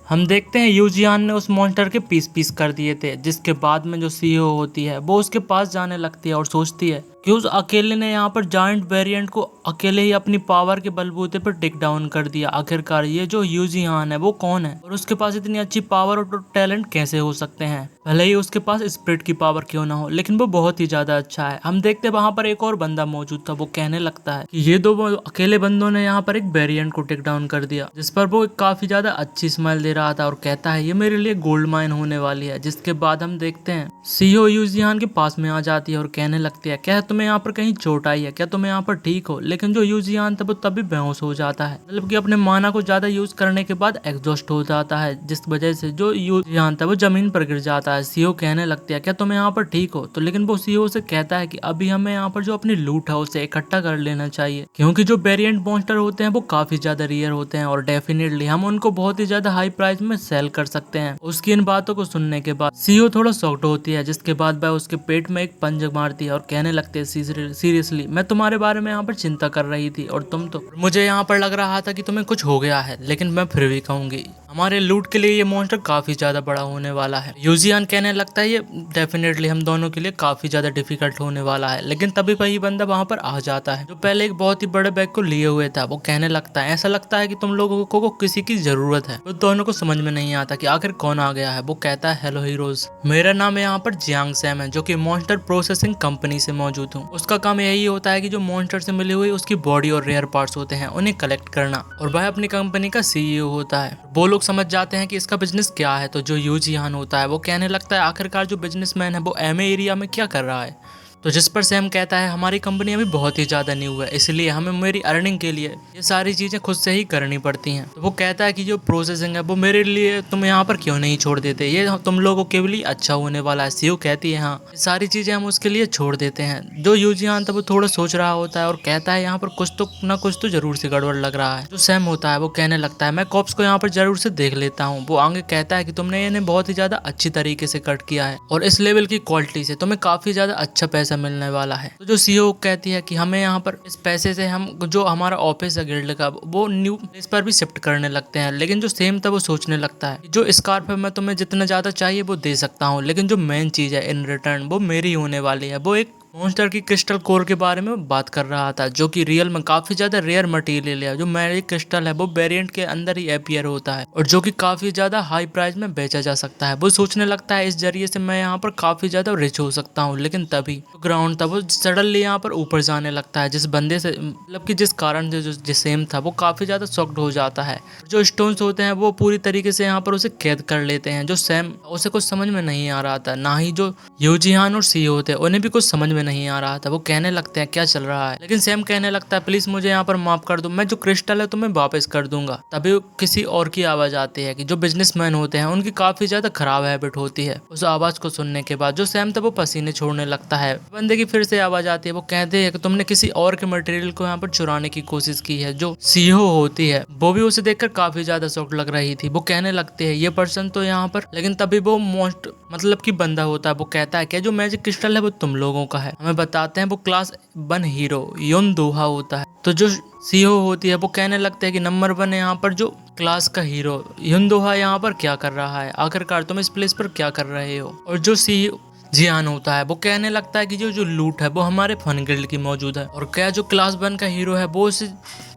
हम देखते हैं यूजियान ने उस मॉन्स्टर के पीस पीस कर दिए थे, जिसके बाद में जो सीईओ होती है वो उसके पास जाने लगती है और सोचती है कि उस अकेले ने यहाँ पर जायंट वेरिएंट को अकेले ही अपनी पावर के बलबूते पर टेक डाउन कर दिया। आखिरकार ये जो यूजियान है वो कौन है और उसके पास इतनी अच्छी पावर और टैलेंट कैसे हो सकते हैं। भले ही उसके पास स्पिरिट की पावर क्यों ना हो, लेकिन वो बहुत ही ज्यादा अच्छा है। हम देखते हैं वहां पर एक और बंदा मौजूद था। वो कहने लगता है कि ये दो अकेले बंदों ने यहाँ पर एक वेरिएंट को टेक डाउन कर दिया, जिस पर वो काफी ज्यादा अच्छी स्माइल दे रहा था और कहता है ये मेरे लिए गोल्ड माइन होने वाली है। जिसके बाद हम देखते हैं सीईओ यूजियान के पास में आ जाती है और कहने लगती है क्या तुम्हें यहाँ पर कहीं चोट आई है, क्या तुम यहाँ पर ठीक हो। लेकिन जो यूजियान था वो तभी बेहोश हो जाता है, मतलब कि अपने माना को ज्यादा यूज करने के बाद एग्जॉस्ट हो जाता है, जिस वजह से जो यूजियान था वो जमीन पर गिर जाता है। सीईओ कहने लगती है क्या तुम यहाँ पर ठीक हो, तो लेकिन वो सीईओ से कहता है कि अभी हमें यहाँ पर जो अपनी लूट है उसे इकट्ठा कर लेना चाहिए, क्योंकि जो वेरिएंट मॉन्स्टर होते हैं वो काफी ज्यादा रेयर होते हैं और डेफिनेटली हम उनको बहुत ही ज्यादा हाई प्राइस में सेल कर सकते हैं। उसकी इन बातों को सुनने के बाद सीईओ थोड़ा शॉक्ड होती है, जिसके बाद वह उसके पेट में एक पंच मारती है और कहने लगती है सीरियसली मैं तुम्हारे बारे में यहाँ पर चिंता कर रही थी और तुम तो मुझे यहाँ पर लग रहा था कि तुम्हें कुछ हो गया है, लेकिन मैं फिर भी कहूंगी हमारे लूट के लिए ये मॉन्स्टर काफी ज्यादा बड़ा होने वाला है। यूजियान कहने लगता है ये डेफिनेटली हम दोनों के लिए काफी ज्यादा डिफिकल्ट होने वाला है। लेकिन तभी वही बंदा वहां पर आ जाता है जो पहले एक बहुत ही बड़े बैग को लिए हुए था। वो कहने लगता है ऐसा लगता है कि तुम लोगों को किसी की जरूरत है। वो दोनों को समझ में नहीं आता कि आखिर कौन आ गया है। वो कहता है हेलो हीरोज, मेरा नाम है यहाँ पर जियांग सैम है जो कि मॉन्स्टर प्रोसेसिंग कंपनी से मौजूद हूँ। उसका काम यही होता है कि जो मॉन्स्टर से मिली हुई उसकी बॉडी और रेयर पार्ट्स होते हैं उन्हें कलेक्ट करना, और वह अपनी कंपनी का सीईओ होता है। वो लोग समझ जाते हैं कि इसका बिजनेस क्या है। तो जो यूजियान होता है वो कहने लगता है आखिरकार जो बिजनेसमैन है वो एमए एरिया में क्या कर रहा है। तो जिस पर सैम कहता है हमारी कंपनी अभी बहुत ही ज़्यादा न्यू है, इसलिए हमें मेरी अर्निंग के लिए ये सारी चीज़ें खुद से ही करनी पड़ती हैं। तो वो कहता है कि जो प्रोसेसिंग है वो मेरे लिए तुम यहाँ पर क्यों नहीं छोड़ देते, ये तुम लोगों के लिए अच्छा होने वाला है। सीईओ कहती है हाँ ये सारी चीज़ें हम उसके लिए छोड़ देते हैं। जो यूजियान था वो थोड़ा सोच रहा होता है और कहता है यहाँ पर कुछ तो जरूर से गड़बड़ लग रहा है। जो सैम होता है वो कहने लगता है मैं कॉप्स को यहाँ पर जरूर से देख लेता हूँ। वो आगे कहता है कि तुमने इन्हें बहुत ही ज़्यादा अच्छी तरीके से कट किया है और इस लेवल की क्वालिटी से तुम्हें काफ़ी ज़्यादा अच्छा पैसा मिलने वाला है। तो जो सीईओ कहती है कि हमें यहाँ पर इस पैसे से हम जो हमारा ऑफिस है गिल्ड का वो न्यू प्लेस पर भी शिफ्ट करने लगते हैं। लेकिन जो सेम था वो सोचने लगता है जो स्कार्फ है मैं तुम्हें जितना ज्यादा चाहिए वो दे सकता हूँ, लेकिन जो मेन चीज है इन रिटर्न वो मेरी होने वाली है। वो एक मॉन्स्टर की क्रिस्टल कोर के बारे में बात कर रहा था जो कि रियल में काफी ज्यादा रेयर मटेरियल है। जो मैजिक क्रिस्टल है वो वेरिएंट के अंदर ही अपीयर होता है और जो कि काफी ज्यादा हाई प्राइस में बेचा जा सकता है। वो सोचने लगता है इस जरिए से मैं यहाँ पर काफी ज्यादा रिच हो सकता हूँ। लेकिन तभी तो ग्राउंड था वो सडनली यहाँ पर ऊपर जाने लगता है, जिस बंदे से मतलब कि जिस कारण से जो सेम था वो काफी ज्यादा शॉक्ड हो जाता है। जो स्टोन्स होते हैं वो पूरी तरीके से यहाँ पर उसे कैद कर लेते हैं। जो सैम उसे कुछ समझ में नहीं आ रहा था, ना ही जो यूजियान और सीईओ थे उन्हें भी कुछ समझ में नहीं आ रहा था। वो कहने लगते हैं क्या चल रहा है, लेकिन सैम कहने लगता है प्लीज मुझे यहाँ पर माफ कर दो, मैं जो क्रिस्टल है तुम्हें वापस कर दूंगा। तभी किसी और की आवाज आती है कि जो बिजनेसमैन होते हैं उनकी काफी ज्यादा खराब हैबिट होती है। उस आवाज को सुनने के बाद जो सैम था वो पसीने छोड़ने लगता है। बंदे की फिर से आवाज आती है। वो कहते हैं कि तुमने किसी और के मटेरियल को यहाँ पर चुराने की कोशिश की है। जो सीईओ होती है वो भी उसे देखकर काफी ज्यादा शॉक लग रही थी। वो कहने लगते हैं ये पर्सन तो यहाँ पर, लेकिन तभी वो मोस्ट मतलब कि बंदा होता है। वो कहता है कि जो मैजिक क्रिस्टल है वो तुम लोगों का है। हमें बताते हैं वो क्लास 1 हीरो युन दोहा होता है। तो जो सीईओ होती है वो कहने लगते हैं कि नंबर 1 यहाँ पर जो क्लास का हीरो युन दोहा यहाँ पर क्या कर रहा है, आखिरकार तुम इस प्लेस पर क्या कर रहे हो। और जो सीईओ जियान होता है वो कहने लगता है कि जो लूट है वो हमारे फन गिल्ड की मौजूद है, और क्या जो क्लास 1 का हीरो है वो उसे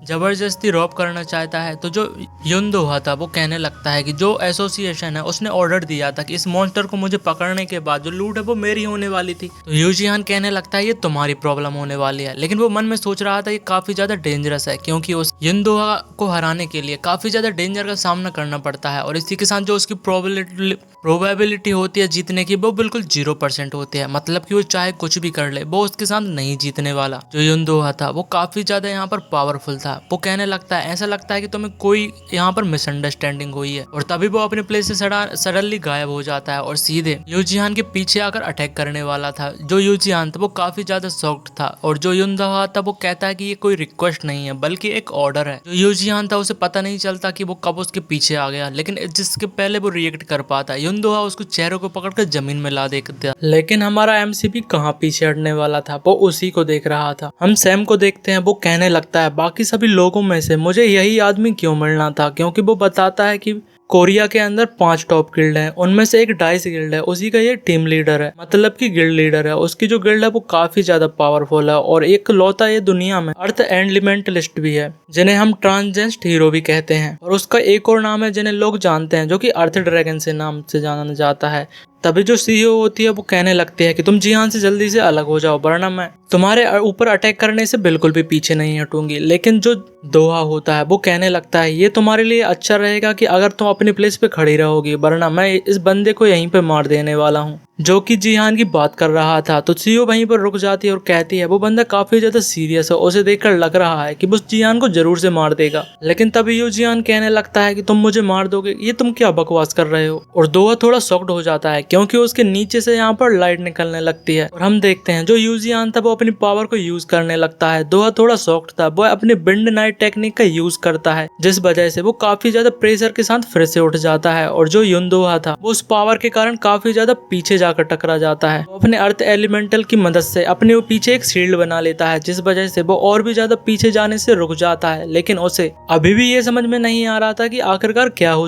जबरदस्ती रॉब करना चाहता है। तो जो युनदोहा था वो कहने लगता है कि जो एसोसिएशन है उसने ऑर्डर दिया था कि इस मॉन्स्टर को मुझे पकड़ने के बाद जो लूट है वो मेरी होने वाली थी। तो यूजियान कहने लगता है ये तुम्हारी प्रॉब्लम होने वाली है, लेकिन वो मन में सोच रहा था ये काफी ज्यादा डेंजरस है, क्योंकि उस युनदोहा को हराने के लिए काफी ज्यादा डेंजर का सामना करना पड़ता है, और इसी के साथ जो उसकी प्रोबेबिलिटी होती है जीतने की वो बिल्कुल 0% होती है। मतलब कि वो चाहे कुछ भी कर ले वो उसके साथ नहीं जीतने वाला। जो युनदोहा था वो काफी ज्यादा यहाँ पर पावरफुल था। वो कहने लगता है ऐसा लगता है कि तुम्हें कोई यहाँ पर मिसअंडरस्टैंडिंग हुई है, और तभी वो अपने प्लेस से सडनली गायब हो जाता है और सीधे यूजियान के पीछे आकर अटैक करने वाला था। जो यूजियान था वो काफी ज्यादा शॉक्ड था, और जो युनदोहा था वो कहता है कि ये कोई रिक्वेस्ट नहीं है बल्कि एक ऑर्डर है। जो यूजियान था उसे पता नहीं चलता कि वो कब उसके पीछे आ गया, लेकिन जिसके पहले वो रिएक्ट कर पाता युनदोहा उसको चेहरे को पकड़कर जमीन में ला देता। लेकिन हमारा एमसीपी कहाँ पीछे हटने वाला था, वो उसी को देख रहा था। हम सैम को देखते हैं, वो कहने लगता है बाकी सभी लोगों में से मुझे यही आदमी क्यों मिलना था, क्योंकि वो बताता है कि कोरिया के अंदर 5 टॉप गिल्ड हैं, उनमें से एक डाइस गिल्ड है, उसी का ये टीम लीडर है, मतलब कि गिल्ड लीडर है। उसकी जो गिल्ड है वो काफी ज्यादा पावरफुल है, और एक लौता ये दुनिया में अर्थ एलिमेंटलिस्ट भी है, जिन्हें हम ट्रांसजेंस्ट हीरो भी कहते हैं। और उसका एक और नाम है जिन्हें लोग जानते हैं, जो कि अर्थ ड्रैगन से नाम से जाना जाता है। तभी जो सीईओ होती है वो कहने लगती है कि तुम जिहान से जल्दी से अलग हो जाओ, वरना मैं तुम्हारे ऊपर अटैक करने से बिल्कुल भी पीछे नहीं हटूंगी। लेकिन जो दोहा होता है वो कहने लगता है ये तुम्हारे लिए अच्छा रहेगा कि अगर तुम अपनी प्लेस पे खड़ी रहोगी, वरना मैं इस बंदे को यहीं पे मार देने वाला हूँ। जो कि जिहान की बात कर रहा था। तो सीईओ वहीं पर रुक जाती है और कहती है वो बंदा काफी ज्यादा सीरियस है, उसे देखकर लग रहा है कि वो जिहान को जरूर से मार देगा। लेकिन तभी यो जिहान कहने लगता है कि तुम मुझे मार दोगे, ये तुम क्या बकवास कर रहे हो। और दोहा थोड़ा शॉक्ड हो जाता है क्योंकि उसके नीचे से यहाँ पर लाइट निकलने लगती है, और हम देखते हैं जो यूजियान था वो अपनी पावर को यूज करने लगता है। दोहा थोड़ा शॉक्ड था, वो अपने बिंड नाइट टेक्निक का यूज करता है, जिस वजह से वो काफी ज्यादा प्रेशर के साथ फिर से उठ जाता है। और जो युनदोहा था वो उस पावर के कारण काफी ज्यादा पीछे जाकर टकरा जाता है। वो अपने अर्थ एलिमेंटल की मदद से अपने पीछे एक शील्ड बना लेता है, जिस वजह से वो और भी ज्यादा पीछे जाने से रुक जाता है। लेकिन उसे अभी भी ये समझ में नहीं आ रहा था कि आखिरकार क्या हो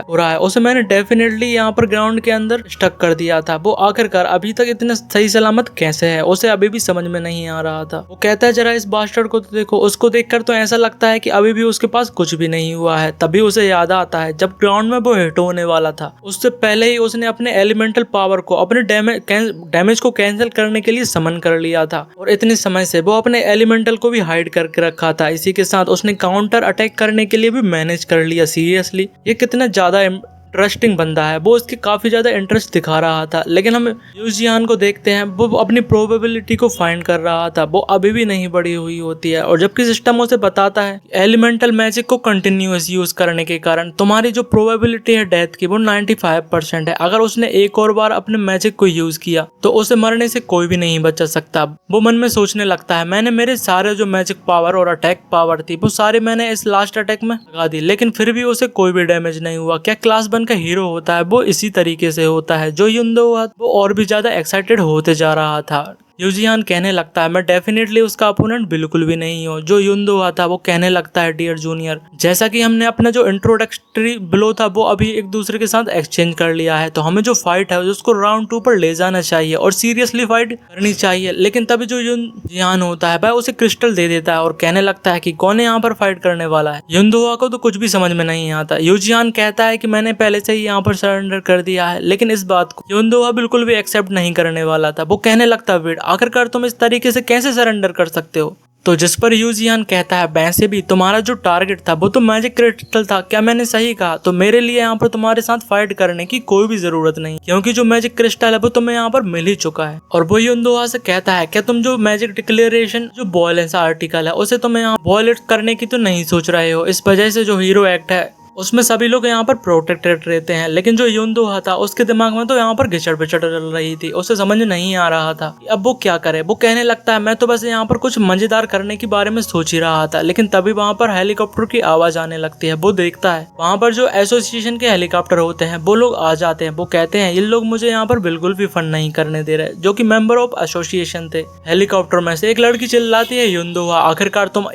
रहा है। उसे मैंने डेफिनेटली यहाँ पर ग्राउंड के अंदर स्टक कर दिया था, वो आखिरकार अभी तक इतना सही सलामत कैसे है, उसे अभी भी समझ में नहीं आ रहा था। वो कहता है जरा इस बास्टर्ड को तो देखो, उसको देखकर तो ऐसा लगता है कि अभी भी उसके पास कुछ भी नहीं हुआ है। तभी उसे याद आता है जब ग्राउंड में वो हिट होने वाला था, उससे पहले ही उसने अपने एलिमेंटल पावर को अपने डैमेज को कैंसिल करने के लिए समन कर लिया था, और इतने समय से वो अपने एलिमेंटल को भी हाइड करके रखा था। इसी के साथ उसने काउंटर अटैक करने के लिए भी मैनेज कर लिया। सीरियसली ये कितना ज्यादा इंटरेस्टिंग बंदा है, वो उसकी काफी ज्यादा इंटरेस्ट दिखा रहा था। लेकिन हम यूजियान को देखते हैं, वो अपनी प्रोबेबिलिटी को फाइंड कर रहा था, वो अभी भी नहीं बढ़ी हुई होती है। और जबकि सिस्टम उसे बताता है एलिमेंटल मैजिक को कंटिन्यूअस यूज करने के कारण तुम्हारी जो प्रोबेबिलिटी है डेथ की वो 95% है। अगर उसने एक और बार अपने मैजिक को यूज किया तो उसे मरने से कोई भी नहीं बचा सकता। वो मन में सोचने लगता है मैंने मेरे सारे जो मैजिक पावर और अटैक पावर थी वो सारे मैंने इस लास्ट अटैक में लगा दी, लेकिन फिर भी उसे कोई भी डैमेज नहीं हुआ। क्या क्लास 1 का हीरो होता है वो इसी तरीके से होता है। जो युनदोहा वो और भी ज्यादा एक्साइटेड होते जा रहा था। यूजियान कहने लगता है मैं डेफिनेटली उसका अपोनेंट बिल्कुल भी नहीं हूँ। जो युनदोहा था वो कहने लगता है डियर जूनियर, जैसा कि हमने अपना जो इंट्रोडक्टरी ब्लो था वो अभी एक दूसरे के साथ एक्सचेंज कर लिया है, तो हमें जो फाइट है उसको राउंड 2 पर ले जाना चाहिए और सीरियसली फाइट करनी चाहिए। लेकिन तभी जो युनजियान होता है भाई उसे क्रिस्टल दे देता है और कहने लगता है कि कौन यहाँ पर फाइट करने वाला है। युनदोहा को तो कुछ भी समझ में नहीं आता। यूजियान कहता है कि मैंने पहले से ही यहाँ पर सरेंडर कर दिया है, लेकिन इस बात को युनदोहा बिल्कुल भी एक्सेप्ट नहीं करने वाला था। वो कहने लगता वेट, आखिरकार तुम इस तरीके से कैसे सरेंडर कर सकते हो। तो जिस पर यूजियान कहता है वैसे भी तुम्हारा जो टारगेट था वो तो मैजिक क्रिस्टल था, क्या मैंने सही कहा? तो मेरे लिए यहाँ पर तुम्हारे साथ फाइट करने की कोई भी जरूरत नहीं, क्योंकि जो मैजिक क्रिस्टल है वो तुम्हें यहाँ पर मिल ही चुका है। और वो युनदोहा से कहता है क्या तुम जो मैजिक डिक्लेरेशन जो वॉयलेंस आर्टिकल है उसे तुम यहाँ वॉयलेट करने की तो नहीं सोच रहे हो? इस वजह से जो हीरो एक्ट है उसमें सभी लोग यहाँ पर प्रोटेक्टेड रहते हैं। लेकिन जो युनदोहा था उसके दिमाग में तो यहाँ पर घिचड़ पिचड़ चल रही थी, उसे समझ नहीं आ रहा था अब वो क्या करे। वो कहने लगता है मैं तो बस यहाँ पर कुछ मजेदार करने के बारे में सोच ही रहा था। लेकिन तभी वहाँ पर हेलीकॉप्टर की आवाज आने लगती है। वो देखता है वहाँ पर जो एसोसिएशन के हेलीकॉप्टर होते हैं वो लोग आ जाते हैं। वो कहते हैं ये लोग मुझे यहाँ पर बिल्कुल भी फन नहीं करने दे रहे, जो कि मेंबर ऑफ एसोसिएशन थे। हेलीकॉप्टर में से एक लड़की चिल्लाती है युनदोहा आखिरकार तुम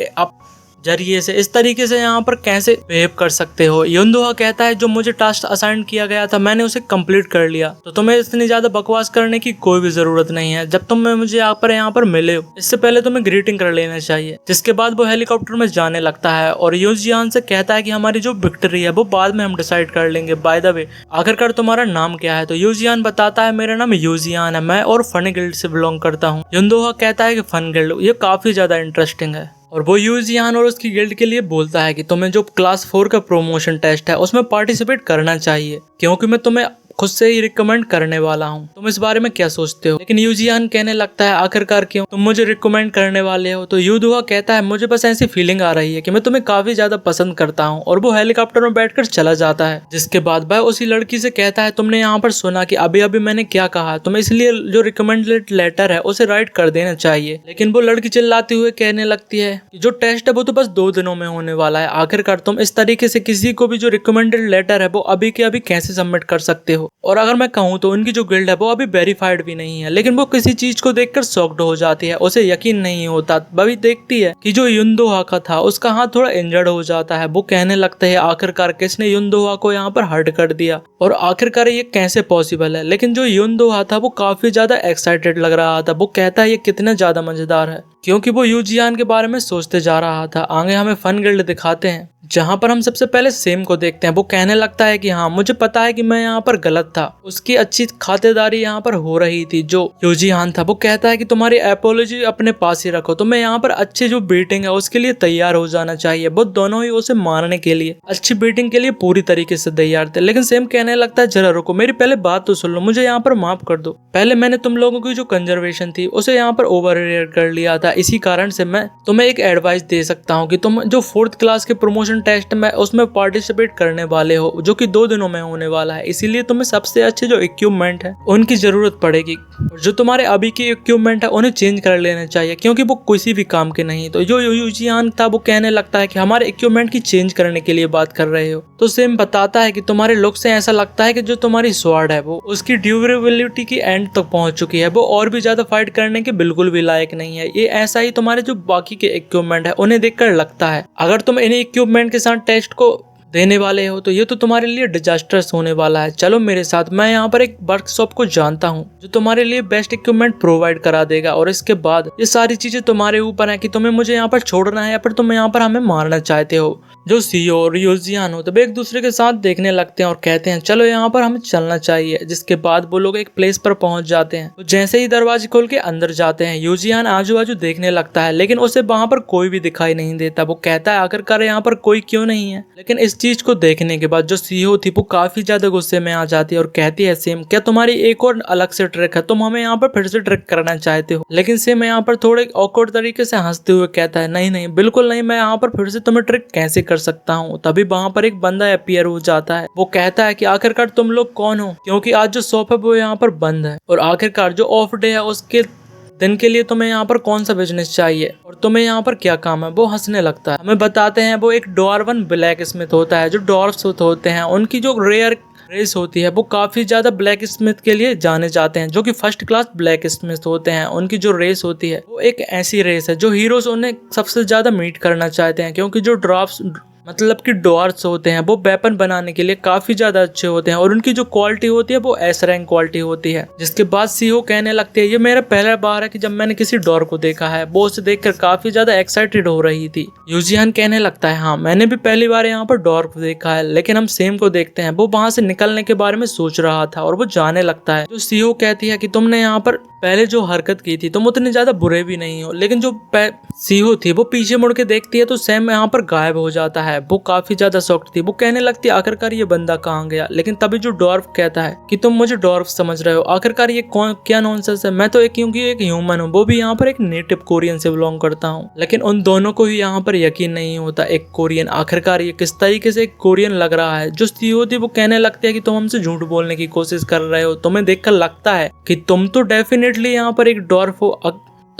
जरिए से इस तरीके से यहाँ पर कैसे बिहेव कर सकते हो। युनदोहा कहता है जो मुझे टास्क असाइन किया गया था मैंने उसे कंप्लीट कर लिया, तो तुम्हें इतनी ज्यादा बकवास करने की कोई भी जरूरत नहीं है। जब तुम मुझे यहाँ पर मिले हो इससे पहले तुम्हें ग्रीटिंग कर लेना चाहिए। जिसके बाद वो हेलीकॉप्टर में जाने लगता है और यूजियान से कहता है कि हमारी जो विक्ट्री है वो बाद में हम डिसाइड कर लेंगे। बाय द वे आखिरकार तुम्हारा नाम क्या है? तो यूजियान बताता है मेरा नाम यूजियान है, मैं और फन गिल्ड से बिलोंग करता हूँ। युनदोहा कहता है कि फन गिल्ड ये काफी ज्यादा इंटरेस्टिंग है और वो यूजियान और उसकी गिल्ड के लिए बोलता है कि तुम्हें जो क्लास 4 का प्रमोशन टेस्ट है उसमें पार्टिसिपेट करना चाहिए, क्योंकि मैं तुम्हें खुद से ही रिकमेंड करने वाला हूँ। तुम इस बारे में क्या सोचते हो? लेकिन यूजियान कहने लगता है आखिरकार क्यों तुम मुझे रिकमेंड करने वाले हो? तो युनदोहा कहता है मुझे बस ऐसी फीलिंग आ रही है कि मैं तुम्हें काफी ज्यादा पसंद करता हूँ, और वो हेलीकॉप्टर में बैठकर चला जाता है। जिसके बाद वह उसी लड़की से कहता है तुमने यहाँ पर सुना कि अभी अभी मैंने क्या कहा, तुम्हें इसलिए जो रिकमेंडेड लेटर है उसे राइट कर देना चाहिए। लेकिन वो लड़की चिल्लाती हुए कहने लगती है कि जो टेस्ट है वो तो बस 2 दिनों में होने वाला है, आखिरकार तुम इस तरीके से किसी को भी जो रिकमेंडेड लेटर है वो अभी के अभी कैसे सबमिट कर सकते हो? और अगर मैं कहूँ तो उनकी जो गिल्ड है वो अभी वेरीफाइड भी नहीं है। लेकिन वो किसी चीज को देखकर शॉक्ड हो जाती है, उसे यकीन नहीं होता। वही देखती है कि जो युनदोहा का था उसका हाथ थोड़ा इंजर्ड हो जाता है। वो कहने लगते है आखिरकार किसने युनदोहा को यहाँ पर हर्ट कर दिया और आखिरकार ये कैसे पॉसिबल है? लेकिन जो युनदोहा था वो काफी ज्यादा एक्साइटेड लग रहा था। वो कहता है ये कितना ज्यादा मजेदार है, क्योंकि वो यूजियान के बारे में सोचते जा रहा था। आगे हमें फन गिल्ड दिखाते हैं जहाँ पर हम सबसे पहले सेम को देखते हैं। वो कहने लगता है कि हाँ मुझे पता है कि मैं यहाँ पर गलत था, उसकी अच्छी खातिरदारी यहाँ पर हो रही थी। जो यूजियान था वो कहता है कि तुम्हारी एपोलॉजी अपने पास ही रखो, तुम्हें यहाँ पर अच्छी जो बीटिंग है उसके लिए तैयार हो जाना चाहिए। वो दोनों ही उसे मारने के लिए अच्छी बीटिंग के लिए पूरी तरीके से तैयार थे। लेकिन सेम कहने लगता है जरा रुको, मेरी पहले बात तो सुन लो, मुझे यहाँ पर माफ कर दो। पहले मैंने तुम लोगों की जो कंजर्वेशन थी उसे यहाँ पर ओवर रेट कर लिया था, इसी कारण से मैं तुम्हें एक एडवाइस दे सकता हूँ कि तुम जो 4th क्लास के प्रमोशन टेस्ट में उसमें पार्टिसिपेट करने वाले हो जो कि 2 दिनों में होने वाला है, इसीलिए तुम्हें सबसे अच्छे जो इक्विपमेंट है उनकी जरूरत पड़ेगी। जो तुम्हारे अभी के इक्विपमेंट है उन्हें चेंज कर लेना चाहिए, क्योंकि वो किसी भी काम के नहीं। तो जो यूजियान था वो कहने लगता है कि हमारे इक्विपमेंट की चेंज करने के लिए बात कर रहे हो। तो सेम बताता है कि तुम्हारे लुक से ऐसा लगता है कि जो तुम्हारी स्वॉर्ड है वो उसकी ड्यूरेबिलिटी की एंड तक पहुंच चुकी है, वो और भी ज्यादा फाइट करने के बिल्कुल भी लायक नहीं है। ये ऐसा ही तुम्हारे जो बाकी के इक्विपमेंट है उन्हें देखकर लगता है। अगर तुम इन्हीं इक्विपमेंट के साथ टेस्ट को देने वाले हो तो ये तो तुम्हारे लिए डिजास्टर्स होने वाला है। चलो मेरे साथ, मैं यहाँ पर एक वर्कशॉप को जानता हूँ जो तुम्हारे लिए बेस्ट इक्विपमेंट प्रोवाइड करा देगा, और इसके बाद ये सारी चीजें तुम्हारे ऊपर है कि तुम्हें मुझे यहाँ पर छोड़ना है या फिर तुम यहाँ पर हमें मारना चाहते हो। जो सीईओ और यूजियान होते हैं एक दूसरे के साथ देखने लगते हैं और कहते हैं चलो यहाँ पर हमें चलना चाहिए। जिसके बाद वो लोग एक प्लेस पर पहुंच जाते हैं। तो जैसे ही दरवाजे खोल के अंदर जाते हैं यूजियान आजू बाजू देखने लगता है, लेकिन उसे वहां पर कोई भी दिखाई नहीं देता। वो कहता है आखिरकार यहाँ पर कोई क्यों नहीं है। लेकिन इस चीज को देखने के बाद जो सीईओ थी वो काफी ज्यादा गुस्से में आ जाती है और कहती है सेम क्या तुम्हारी एक और अलग से ट्रिक है, तुम हमें यहाँ पर फिर से ट्रिक करना चाहते हो? लेकिन सेम यहाँ पर थोड़े ऑकवर्ड तरीके से हंसते हुए कहता है नहीं नहीं बिल्कुल नहीं, मैं यहाँ पर फिर से तुम्हें ट्रिक कैसे कर सकता हूँ। तभी वहां पर एक बंदा अपीयर हो जाता है। वो कहता है कि आखिरकार तुम लोग कौन हो, क्योंकि आज जो शॉप है वो यहाँ पर बंद है, और आखिरकार जो ऑफ डे है उसके दिन के लिए तुम्हें यहाँ पर कौन सा बिजनेस चाहिए और तुम्हें यहाँ पर क्या काम है। वो हंसने लगता है। हमें बताते हैं वो एक डॉर्वन ब्लैक स्मिथ होता है। जो डॉर्फ्स होते हैं उनकी जो रेयर रेस होती है वो काफी ज्यादा ब्लैक स्मिथ के लिए जाने जाते हैं, जो कि 1st क्लास ब्लैक स्मिथ होते हैं। उनकी जो रेस होती है वो एक ऐसी रेस है जो हीरोज उन्हें सबसे ज्यादा मीट करना चाहते हैं, क्योंकि जो ड्राफ्ट्स मतलब कि डॉर्स होते हैं वो वेपन बनाने के लिए काफी ज्यादा अच्छे होते हैं, और उनकी जो क्वालिटी होती है वो एस रैंक क्वालिटी होती है। जिसके बाद सीईओ कहने लगते हैं ये मेरा पहला बार है कि जब मैंने किसी डॉर को देखा है। वो उसे देखकर काफी ज्यादा एक्साइटेड हो रही थी। यूजियान कहने लगता है हाँ मैंने भी पहली बार यहाँ पर डॉर को देखा है। लेकिन हम सेम को देखते हैं, वो वहां से निकलने के बारे में सोच रहा था और वो जाने लगता है। जो सीईओ कहती है कि तुमने यहाँ पर पहले जो हरकत की थी तुम उतने ज्यादा बुरे भी नहीं हो। लेकिन जो सीईओ थी वो पीछे मुड़ के देखती है तो सैम यहाँ पर गायब हो जाता है। वो काफी ज्यादा शॉक्ड थी। वो कहने लगती है आखिरकार ये बंदा कहाँ गया। लेकिन तभी जो डॉर्फ कहता है कि तुम मुझे डॉर्फ समझ रहे हो, आखिरकार ये कौन क्या नॉनसेंस है, मैं तो एक क्योंकि एक ह्यूमन हूँ, वो भी यहाँ पर एक नेटिव कोरियन से बिलोंग करता हूँ। लेकिन उन दोनों को ही यहाँ पर यकीन नहीं होता एक कोरियन आखिरकार ये किस तरीके से एक कोरियन लग रहा है। जो सीईओ थी वो कहने लगती है कि तुम हमसे झूठ बोलने की कोशिश कर रहे हो, तुम्हें देखकर लगता है कि तुम तो डेफिनेटली यहाँ पर एक डॉर्फ हो।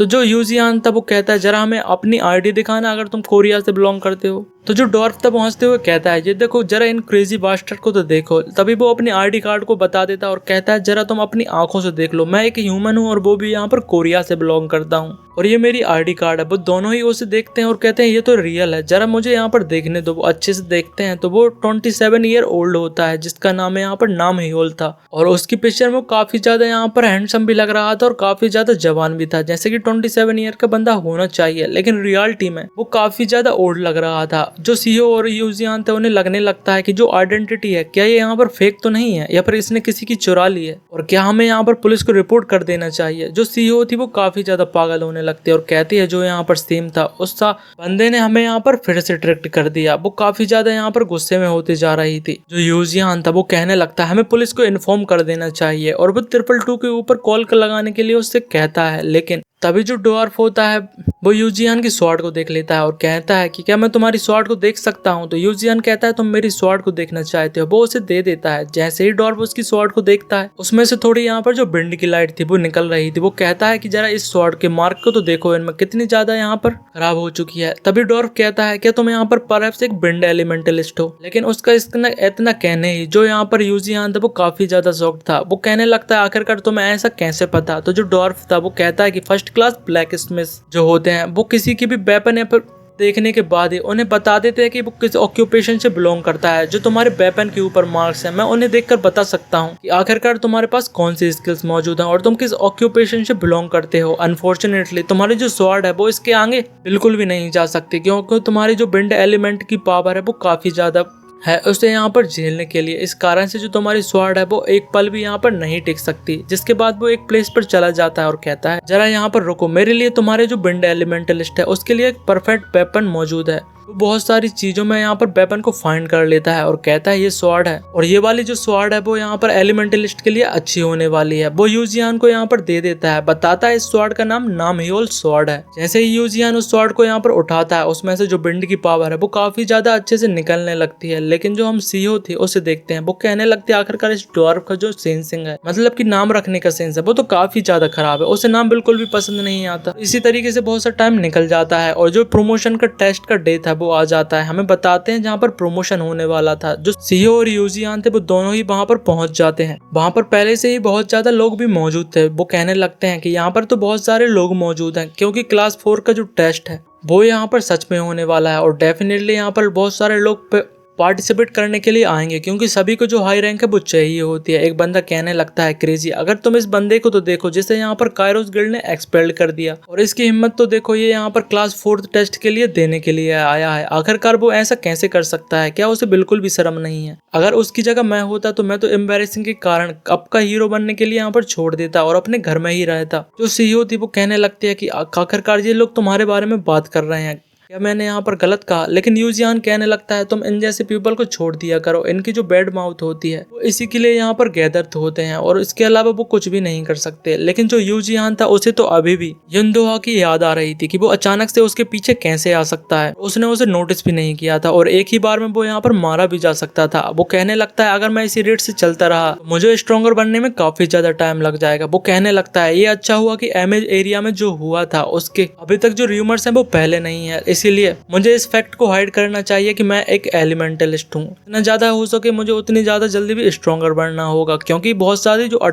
तो जो यूजियान था वो कहता है जरा हमें अपनी आईडी दिखाना अगर तुम कोरिया से बिलोंग करते हो। तो जो डॉर्फ था पहुंचते हुए कहता है ये देखो जरा इन क्रेजी बास्टर्ड को तो देखो। तभी वो अपनी आईडी कार्ड को बता देता है और कहता है जरा तुम अपनी आंखों से देख लो, मैं एक ह्यूमन हूँ और वो भी यहाँ पर कोरिया से बिलोंग करता हूँ और ये मेरी आईडी कार्ड है। वो दोनों ही उसे देखते हैं और कहते हैं ये तो रियल है, जरा मुझे यहाँ पर देखने दो। वो अच्छे से देखते हैं तो वो 27 ईयर ओल्ड होता है जिसका नाम है यहाँ पर नाम हियोल था और उसकी पिक्चर में काफी ज्यादा यहाँ पर हैंडसम भी लग रहा था और काफी ज्यादा जवान भी था जैसे कि 27 ईयर का बंदा होना चाहिए, लेकिन रियलिटी में वो काफी ज्यादा ओल्ड लग रहा था। जो सीईओ और यूजियान थे उन्हें लगने लगता है कि जो आइडेंटिटी है क्या ये यहाँ पर फेक तो नहीं है या फिर इसने किसी की चुरा ली है और क्या हमें यहाँ पर पुलिस को रिपोर्ट कर देना चाहिए। जो सीईओ थी वो काफी ज्यादा पागल होने लगती है और कहती है जो यहाँ पर सेम था उस बंदे ने हमें यहाँ पर फिर से ट्रिक कर दिया। वो काफी ज्यादा यहाँ पर गुस्से में होती जा रही थी। जो यूजियान था वो कहने लगता है हमें पुलिस को इन्फॉर्म कर देना चाहिए और वो 222 के ऊपर कॉल लगाने के लिए उससे कहता है, लेकिन तभी जो डॉर्फ होता है वो यूजियान की स्वॉर्ड को देख लेता है और कहता है कि क्या मैं तुम्हारी स्वॉर्ड को देख सकता हूँ। तो यूजियान कहता है तुम मेरी स्वॉर्ड को देखना चाहते हो। वो उसे दे देता है। जैसे ही डॉर्फ उसकी स्वॉर्ड को देखता है उसमें से थोड़ी यहाँ पर जो बिंड की लाइट थी वो निकल रही थी। वो कहता है कि जरा इस स्वॉर्ड के मार्क को तो देखो, इनमें कितनी ज्यादा यहाँ पर खराब हो चुकी है। तभी डॉर्फ कहता है क्या तुम यहाँ पर परहैप्स एक बिंड एलिमेंटलिस्ट हो, लेकिन उसका इतना कहने ही जो यहाँ पर यूजियान था वो काफी ज्यादा शॉक्ड था। वो कहने लगता है आखिरकार तुम्हें ऐसा कैसे पता। तो जो डॉर्फ था वो कहता है कि फर्स्ट क्लास ब्लैक स्मिथ जो होते हैं वो किसी की भी वेपन या फिर देखने के बाद ही उन्हें बता देते हैं कि वो किस ऑक्यूपेशन से बिलोंग करता है। जो तुम्हारे वेपन के ऊपर मार्क्स हैं मैं उन्हें देखकर बता सकता हूँ कि आखिरकार तुम्हारे पास कौन सी स्किल्स मौजूद हैं और तुम किस ऑक्यूपेशन से बिलोंग करते हो। अनफॉर्चुनेटली तुम्हारी जो स्वॉर्ड है वो इसके आगे बिल्कुल भी नहीं जा सकती क्योंकि तुम्हारी जो बिंड एलिमेंट की पावर है वो काफी ज्यादा है उसे यहाँ पर झेलने के लिए। इस कारण से जो तुम्हारी स्वॉर्ड है वो एक पल भी यहाँ पर नहीं टिक सकती। जिसके बाद वो एक प्लेस पर चला जाता है और कहता है जरा यहाँ पर रुको, मेरे लिए तुम्हारे जो बिंड एलिमेंटलिस्ट है उसके लिए एक परफेक्ट वेपन मौजूद है। वो बहुत सारी चीजों में यहाँ पर वेपन को फाइंड कर लेता है और कहता है ये स्वॉर्ड है और ये वाली जो स्वॉर्ड है वो यहाँ पर एलिमेंटलिस्ट के लिए अच्छी होने वाली है। वो यूजियान को यहाँ पर दे देता है, बताता है इस स्वॉर्ड का नाम हियोल स्वॉर्ड है। जैसे ही यूजियान उस स्वॉर्ड को यहाँ पर उठाता है उसमें से जो बिंड की पावर है वो काफी ज्यादा अच्छे से निकलने लगती है। लेकिन जो हम सीईओ थे उसे देखते हैं, वो कहने लगते हैं आखिरकार इस डॉर्फ का जो सेंसिंग है मतलब कि नाम रखने का सेंस है वो तो काफी ज्यादा खराब है, उसे नाम बिल्कुल भी पसंद नहीं आता। इसी तरीके से बहुत सा टाइम निकल जाता है और जो प्रमोशन का टेस्ट का डे था वो आ जाता है। हमें बताते हैं जहाँ पर प्रमोशन होने वाला था। जो सीईओ और यूजियान थे वो दोनों ही वहाँ पर पहुंच जाते हैं। वहाँ पर पहले से ही बहुत ज्यादा लोग भी मौजूद थे। वो कहने लगते हैं कि यहाँ पर तो बहुत सारे लोग मौजूद हैं क्योंकि क्लास 4 का जो टेस्ट है वो यहाँ पर सच में होने वाला है और डेफिनेटली यहाँ पर बहुत सारे लोग पार्टिसिपेट करने के लिए आएंगे क्योंकि सभी को जो हाई रैंक है वो चाहिए होती है। एक बंदा कहने लगता है क्रेजी, अगर तुम इस बंदे को तो देखो जिसे यहाँ पर कायरोस गिल्ड ने एक्सपेल्ड कर दिया और इसकी हिम्मत तो देखो, ये यहाँ पर क्लास 4 टेस्ट के लिए देने के लिए आया है। आखिरकार वो ऐसा कैसे कर सकता है, क्या उसे बिल्कुल भी शर्म नहीं है। अगर उसकी जगह मैं होता तो मैं तो एम्बैरेसिंग के कारण अब का हीरो बनने के लिए यहाँ पर छोड़ देता और अपने घर में ही रहता। जो सीईओ थी वो कहने लगती है कि आखिरकार ये लोग तुम्हारे बारे में बात कर रहे हैं, क्या मैंने यहाँ पर गलत कहा। लेकिन यूजियान कहने लगता है तुम इन जैसे पीपल को छोड़ दिया करो, इनकी जो बैड माउथ होती है वो इसी के लिए यहाँ पर गैदर होते हैं और इसके अलावा वो कुछ भी नहीं कर सकते। लेकिन जो यूजियान था उसे तो अभी भी युनदोहा की याद आ रही थी कि वो अचानक से उसके पीछे कैसे आ सकता है। उसने उसे नोटिस भी नहीं किया था और एक ही बार में वो यहाँ पर मारा भी जा सकता था। वो कहने लगता है अगर मैं इसी रेट से चलता रहा तो मुझे स्ट्रॉन्गर बनने में काफी ज्यादा टाइम लग जाएगा। वो कहने लगता है ये अच्छा हुआ कि एमएज एरिया में जो हुआ था उसके अभी तक जो र्यूमर्स हैं वो पहले नहीं है, इसीलिए मुझे इस फैक्ट को हाइड करना चाहिए कि मैं एक एलिमेंटलिस्ट हूँ। जितना ज्यादा हो सके मुझे उतनी ज्यादा जल्दी भी स्ट्रॉन्गर बनना होगा क्योंकि बहुत सारी जो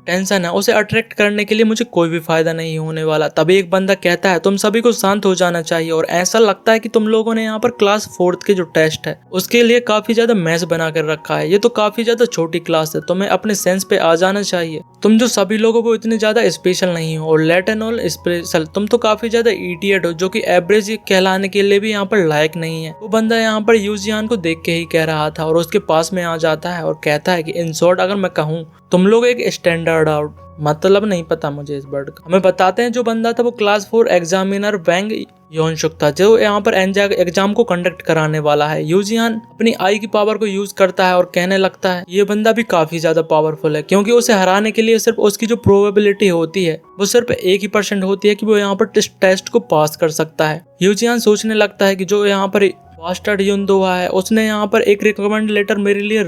टेंशन है उसे अट्रैक्ट करने के लिए मुझे कोई भी फायदा नहीं होने वाला। तभी एक बंदा कहता है तुम सभी को शांत हो जाना चाहिए और ऐसा लगता है कि तुम लोगों ने यहाँ पर क्लास 4 के जो टेस्ट है उसके लिए काफी ज्यादा मैस बना कर रखा है। ये तो काफी ज्यादा छोटी क्लास है, तुम्हें अपने सेंस पे आ जाना चाहिए। तुम जो सभी लोगों को इतने ज्यादा स्पेशल नहीं हो और लेट एंड ऑल स्पेशल, तुम तो काफी ज्यादा इडियट हो जो कि एवरेज कहलाने के लिए भी यहाँ पर लायक नहीं है। वो बंदा यहाँ पर यूजियान को देख के ही कह रहा था और उसके पास में आ जाता है और कहता है कि इन शॉर्ट अगर मैं कहूँ तुम लोग एक स्टैंडर्ड आउट, मतलब नहीं पता मुझे इस वर्ड का। हमें बताते हैं जो बंदा था वो क्लास 4 एग्जामिनर वैंग योनशुक था जो यहाँ पर एग्जाम को कंडक्ट कराने वाला है। यूजियान अपनी आई की पावर को यूज करता है और कहने लगता है ये बंदा भी काफी ज्यादा पावरफुल है क्योंकि उसे हराने के लिए सिर्फ उसकी जो प्रोबेबिलिटी होती है वो सिर्फ 1% होती है कि वो यहाँ पर टेस्ट को पास कर सकता है। यूजियान सोचने लगता है कि जो यहाँ पर बास्टर्ड युनदोहा है उसने यहाँ पर एक रिकमेंड लेटर मेरे लिए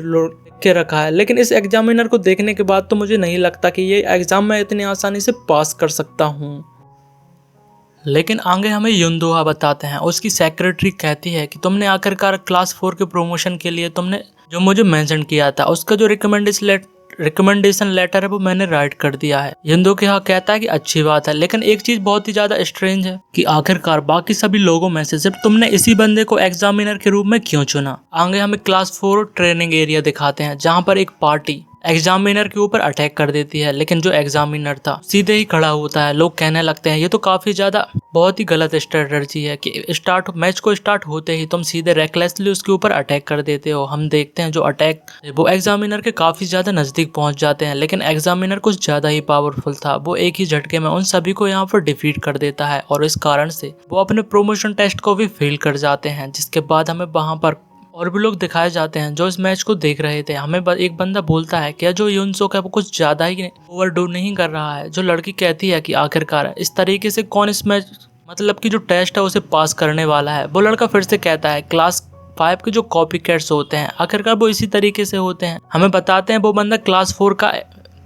के रखा है, लेकिन इस एग्जामिनर को देखने के बाद तो मुझे नहीं लगता कि ये एग्जाम मैं इतनी आसानी से पास कर सकता हूँ। लेकिन आगे हमें युनदोहा बताते हैं, उसकी सेक्रेटरी कहती है कि तुमने आखिरकार क्लास 4 के प्रमोशन के लिए तुमने जो मुझे मेंशन किया था उसका जो रिकमेंडेशन लेटर है वो मैंने राइट कर दिया है। युनदोहा कहता है कि अच्छी बात है, लेकिन एक चीज बहुत ही ज्यादा स्ट्रेंज है कि आखिरकार बाकी सभी लोगों में से सिर्फ तुमने इसी बंदे को एग्जामिनर के रूप में क्यों चुना। आगे हमें क्लास 4 ट्रेनिंग एरिया दिखाते हैं जहाँ पर एक पार्टी एग्जामिनर के ऊपर अटैक कर देती है, लेकिन जो एग्जामिनर था सीधे ही खड़ा होता है। लोग कहने लगते हैं ये तो काफी ज्यादा बहुत ही गलत स्ट्रेटजी है कि मैच को स्टार्ट होते ही तुम सीधे रेकलेसली उसके ऊपर अटैक कर देते हो। हम देखते हैं जो अटैक वो एग्जामिनर के काफी ज्यादा नजदीक पहुंच जाते हैं, लेकिन एग्जामिनर कुछ ज्यादा ही पावरफुल था। वो एक ही झटके में उन सभी को यहाँ पर डिफीट कर देता है और इस कारण से वो अपने प्रमोशन टेस्ट को भी फेल कर जाते हैं। जिसके बाद हमें वहां पर और भी लोग दिखाए जाते हैं जो इस मैच को देख रहे थे। हमें एक बंदा बोलता है क्या जो युनसोक है वो कुछ ज्यादा ही ओवरडू नहीं कर रहा है। जो लड़की कहती है कि आखिरकार इस तरीके से कौन इस मैच मतलब कि जो टेस्ट है उसे पास करने वाला है। वो लड़का फिर से कहता है क्लास 5 के जो कॉपी कैट्स होते हैं आखिरकार वो इसी तरीके से होते हैं। हमें बताते हैं वो बंदा क्लास 4 का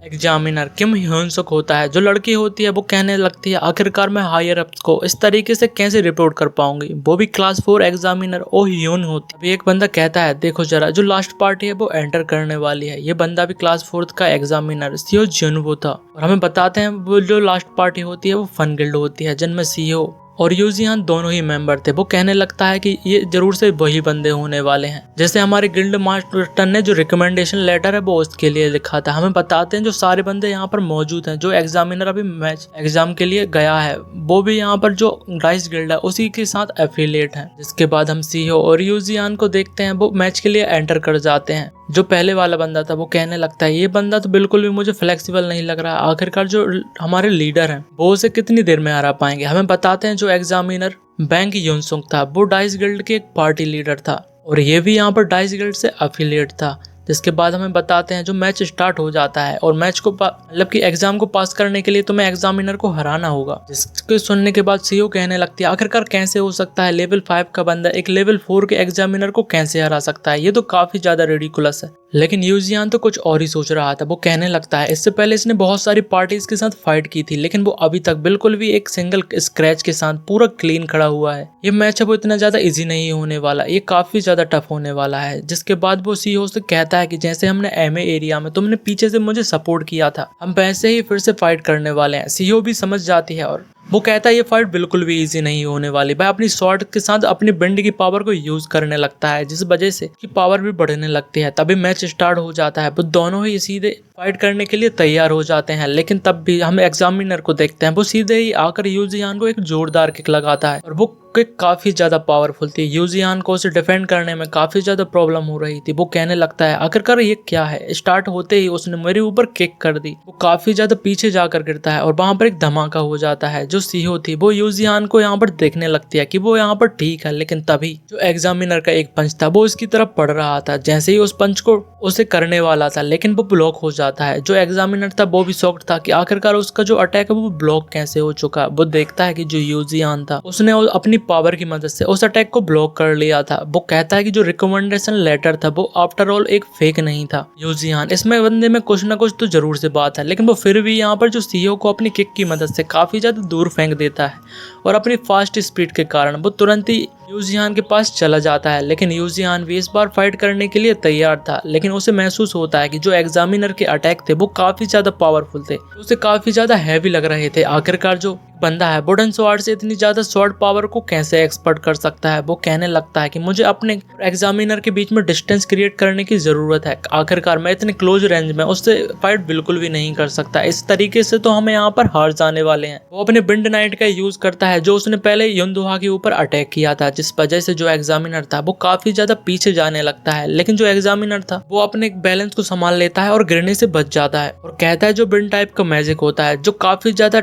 एग्जामिनर किम ह्यूनसुक होता है। जो लड़की होती है वो कहने लगती है आखिरकार मैं हायर अप्स को इस तरीके से कैसे रिपोर्ट कर पाऊंगी, वो भी क्लास 4 एग्जामिनर ओ ह्यून होती है। अभी एक बंदा कहता है देखो जरा जो लास्ट पार्टी है वो एंटर करने वाली है। ये बंदा भी क्लास 4 का एग्जामिनर सीओ जुनवो था और हमें बताते हैं वो जो लास्ट पार्टी होती है वो फन गिल्ड होती है जिनमें सीओ और यूजियान दोनों ही मेंबर थे। वो कहने लगता है कि ये जरूर से वही बंदे होने वाले हैं जैसे हमारे गिल्ड मास्टर ने जो रिकमेंडेशन लेटर है वो उसके लिए लिखा था। हमें बताते हैं जो सारे बंदे यहाँ पर मौजूद हैं। जो एग्जामिनर अभी मैच एग्जाम के लिए गया है वो भी यहाँ पर जो राइस गिल्ड है उसी के साथ एफिलिएट है। जिसके बाद हम सीओ और यूजियान को देखते हैं वो मैच के लिए एंटर कर जाते हैं। जो पहले वाला बंदा था वो कहने लगता है ये बंदा तो बिल्कुल भी मुझे फ्लेक्सिबल नहीं लग रहा। आखिरकार जो हमारे लीडर हैं वो उसे कितनी देर में हरा पाएंगे। हमें बताते हैं जो एग्जामिनर बैंक युनसुक था वो डाइस गिल्ड के एक पार्टी लीडर था और ये भी यहाँ पर डाइस गिल्ड से एफिलिएट था। जिसके बाद हमें बताते हैं जो मैच स्टार्ट हो जाता है और मैच को मतलब कि एग्जाम को पास करने के लिए तुम्हें एग्जामिनर को हराना होगा। जिसके सुनने के बाद सीओ कहने लगती है आखिरकार कैसे हो सकता है, लेवल 5 का बंदा एक लेवल 4 के एग्जामिनर को कैसे हरा सकता है, ये तो काफी ज्यादा रेडिकुलस है। लेकिन यूजियान तो कुछ और ही सोच रहा था। वो कहने लगता है इससे पहले इसने बहुत सारी पार्टीज के साथ फाइट की थी लेकिन वो अभी तक बिल्कुल भी एक सिंगल स्क्रैच के साथ पूरा क्लीन खड़ा हुआ है। ये मैच है वो इतना ज्यादा इजी नहीं होने वाला, ये काफी ज्यादा टफ होने वाला है। जिसके बाद वो सीईओ से कहता है कि जैसे हमने एमए एरिया में तुमने पीछे से मुझे सपोर्ट किया था हम वैसे ही फिर से फाइट करने वाले हैं। सीईओ भी समझ जाती है और वो कहता है ये फाइट बिल्कुल भी इजी नहीं होने वाली। भाई अपनी शॉट के साथ अपनी बिंड की पावर को यूज करने लगता है जिस वजह से की पावर भी बढ़ने लगती है। तभी मैच स्टार्ट हो जाता है। वो दोनों ही सीधे फाइट करने के लिए तैयार हो जाते हैं लेकिन तब भी हम एग्जामिनर को देखते हैं वो सीधे ही आकर यूजियान को एक जोरदार किक लगाता है और वो किक काफी ज्यादा पावरफुल थी। यूजियान को उसे डिफेंड करने में काफी ज्यादा प्रॉब्लम हो रही थी। वो कहने लगता है आखिरकार ये क्या है। स्टार्ट होते ही उसने मेरे ऊपर किक कर दी। वो काफी ज्यादा पीछे जाकर गिरता है और वहां पर एक धमाका हो जाता है। जो सीईओ थी वो यूजियान को यहाँ पर देखने लगती है कि वो यहाँ पर ठीक है, लेकिन तभी जो एग्जामिनर का एक पंच था वो इसकी तरफ पड़ रहा था। जैसे ही उस पंच को उसे करने वाला था लेकिन वो ब्लॉक हो जाता है। जो एग्जामिनर था वो भी शॉक्ड था कि आखिरकार उसका जो अटैक है वो ब्लॉक कैसे हो चुका। वो देखता है कि जो यूजियान था उसने अपनी पावर की मदद से उस अटैक को ब्लॉक कर लिया था। वो कहता है कि जो रिकमेंडेशन लेटर था वो आफ्टर ऑल एक फेक नहीं था। यूजियान इसमें बंदे में कुछ ना कुछ तो जरूर से बात है, लेकिन वो फिर भी यहाँ पर जो सीईओ को अपनी किक की मदद से काफी ज्यादा दूर फेंक देता है और अपनी फास्ट स्पीड के कारण वो तुरंत ही यूजियान के पास चला जाता है। लेकिन यूजियान भी इस बार फाइट करने के लिए तैयार था, लेकिन उसे महसूस होता है कि जो एग्जामिनर के अटैक थे वो काफी ज्यादा पावरफुल थे, उसे काफी ज्यादा हैवी लग रहे थे। आखिरकार जो बंदा है वुडन स्वॉर्ड से इतनी ज्यादा स्वॉर्ड पावर को कैसे एक्सपर्ट कर सकता है। वो कहने लगता है कि मुझे अपने एग्जामिनर के बीच में डिस्टेंस क्रिएट करने की जरूरत है। आखिरकार मैं इतने क्लोज रेंज में उससे फाइट बिल्कुल भी नहीं कर सकता। इस तरीके से तो हमें यहाँ पर हार जाने वाले हैं। वो अपने बिंड नाइट का यूज करता है जो उसने पहले युनदोहा के ऊपर अटैक किया था, जिस वजह से जो एग्जामिनर था वो काफी ज्यादा पीछे जाने लगता है। लेकिन जो एग्जामिनर था वो अपने बैलेंस को संभाल लेता है और गिरने से बच जाता है और कहता है जो बिंड टाइप का मैजिक होता है जो काफी ज्यादा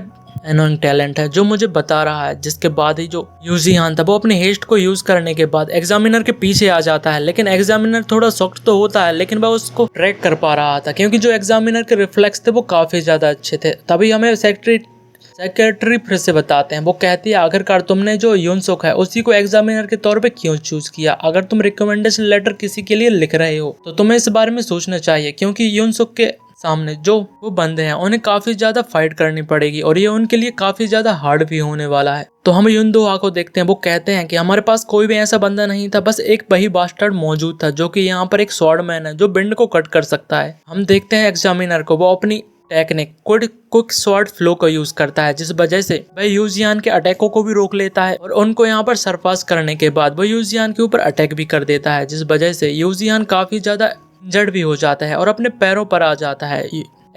एनोइंग टैलेंट है जो मुझे बता रहा है। जिसके बाद ही जो यूजियान था वो अपने हेस्ट को यूज करने के बाद एग्जामिनर के पीछे आ जाता है। लेकिन एग्जामिनर थोड़ा सॉफ्ट तो होता है लेकिन वह उसको ट्रैक कर पा रहा था क्योंकि जो एग्जामिनर के रिफ्लेक्स थे वो काफी ज्यादा अच्छे थे। तभी हमें सेक्रेटरी फिर से बताते हैं। वो कहती है आखिरकार तुमने जो युनसुक है उसी को एग्जामिनर के तौर पे क्यों चूज किया। अगर तुम रिकमेंडेशन लेटर किसी के लिए लिख रहे हो तो तुम्हें इस बारे में सोचना चाहिए क्योंकि युनसुक के सामने जो वो बंदे हैं उन्हें काफी ज्यादा फाइट करनी पड़ेगी और ये उनके लिए काफी ज्यादा हार्ड भी होने वाला है। तो हम युनदोहा को देखते हैं, वो कहते हैं कि हमारे पास कोई भी ऐसा बंदा नहीं था, बस एक वही बास्टर्ड मौजूद था जो कि यहाँ पर एक स्वॉर्डमैन है जो विंड को कट कर सकता है। हम देखते हैं एग्जामिनर को, वो अपनी टेक्निक क्विक स्वॉर्ड फ्लो का यूज करता है, जिस वजह से वह यूजियान के अटैकों को भी रोक लेता है और उनको यहाँ पर सरपास करने के बाद वो यूजियान के ऊपर अटैक भी कर देता है, जिस वजह से यूजियान काफी ज्यादा इंजर्ड भी हो जाता है और अपने पैरों पर आ जाता है।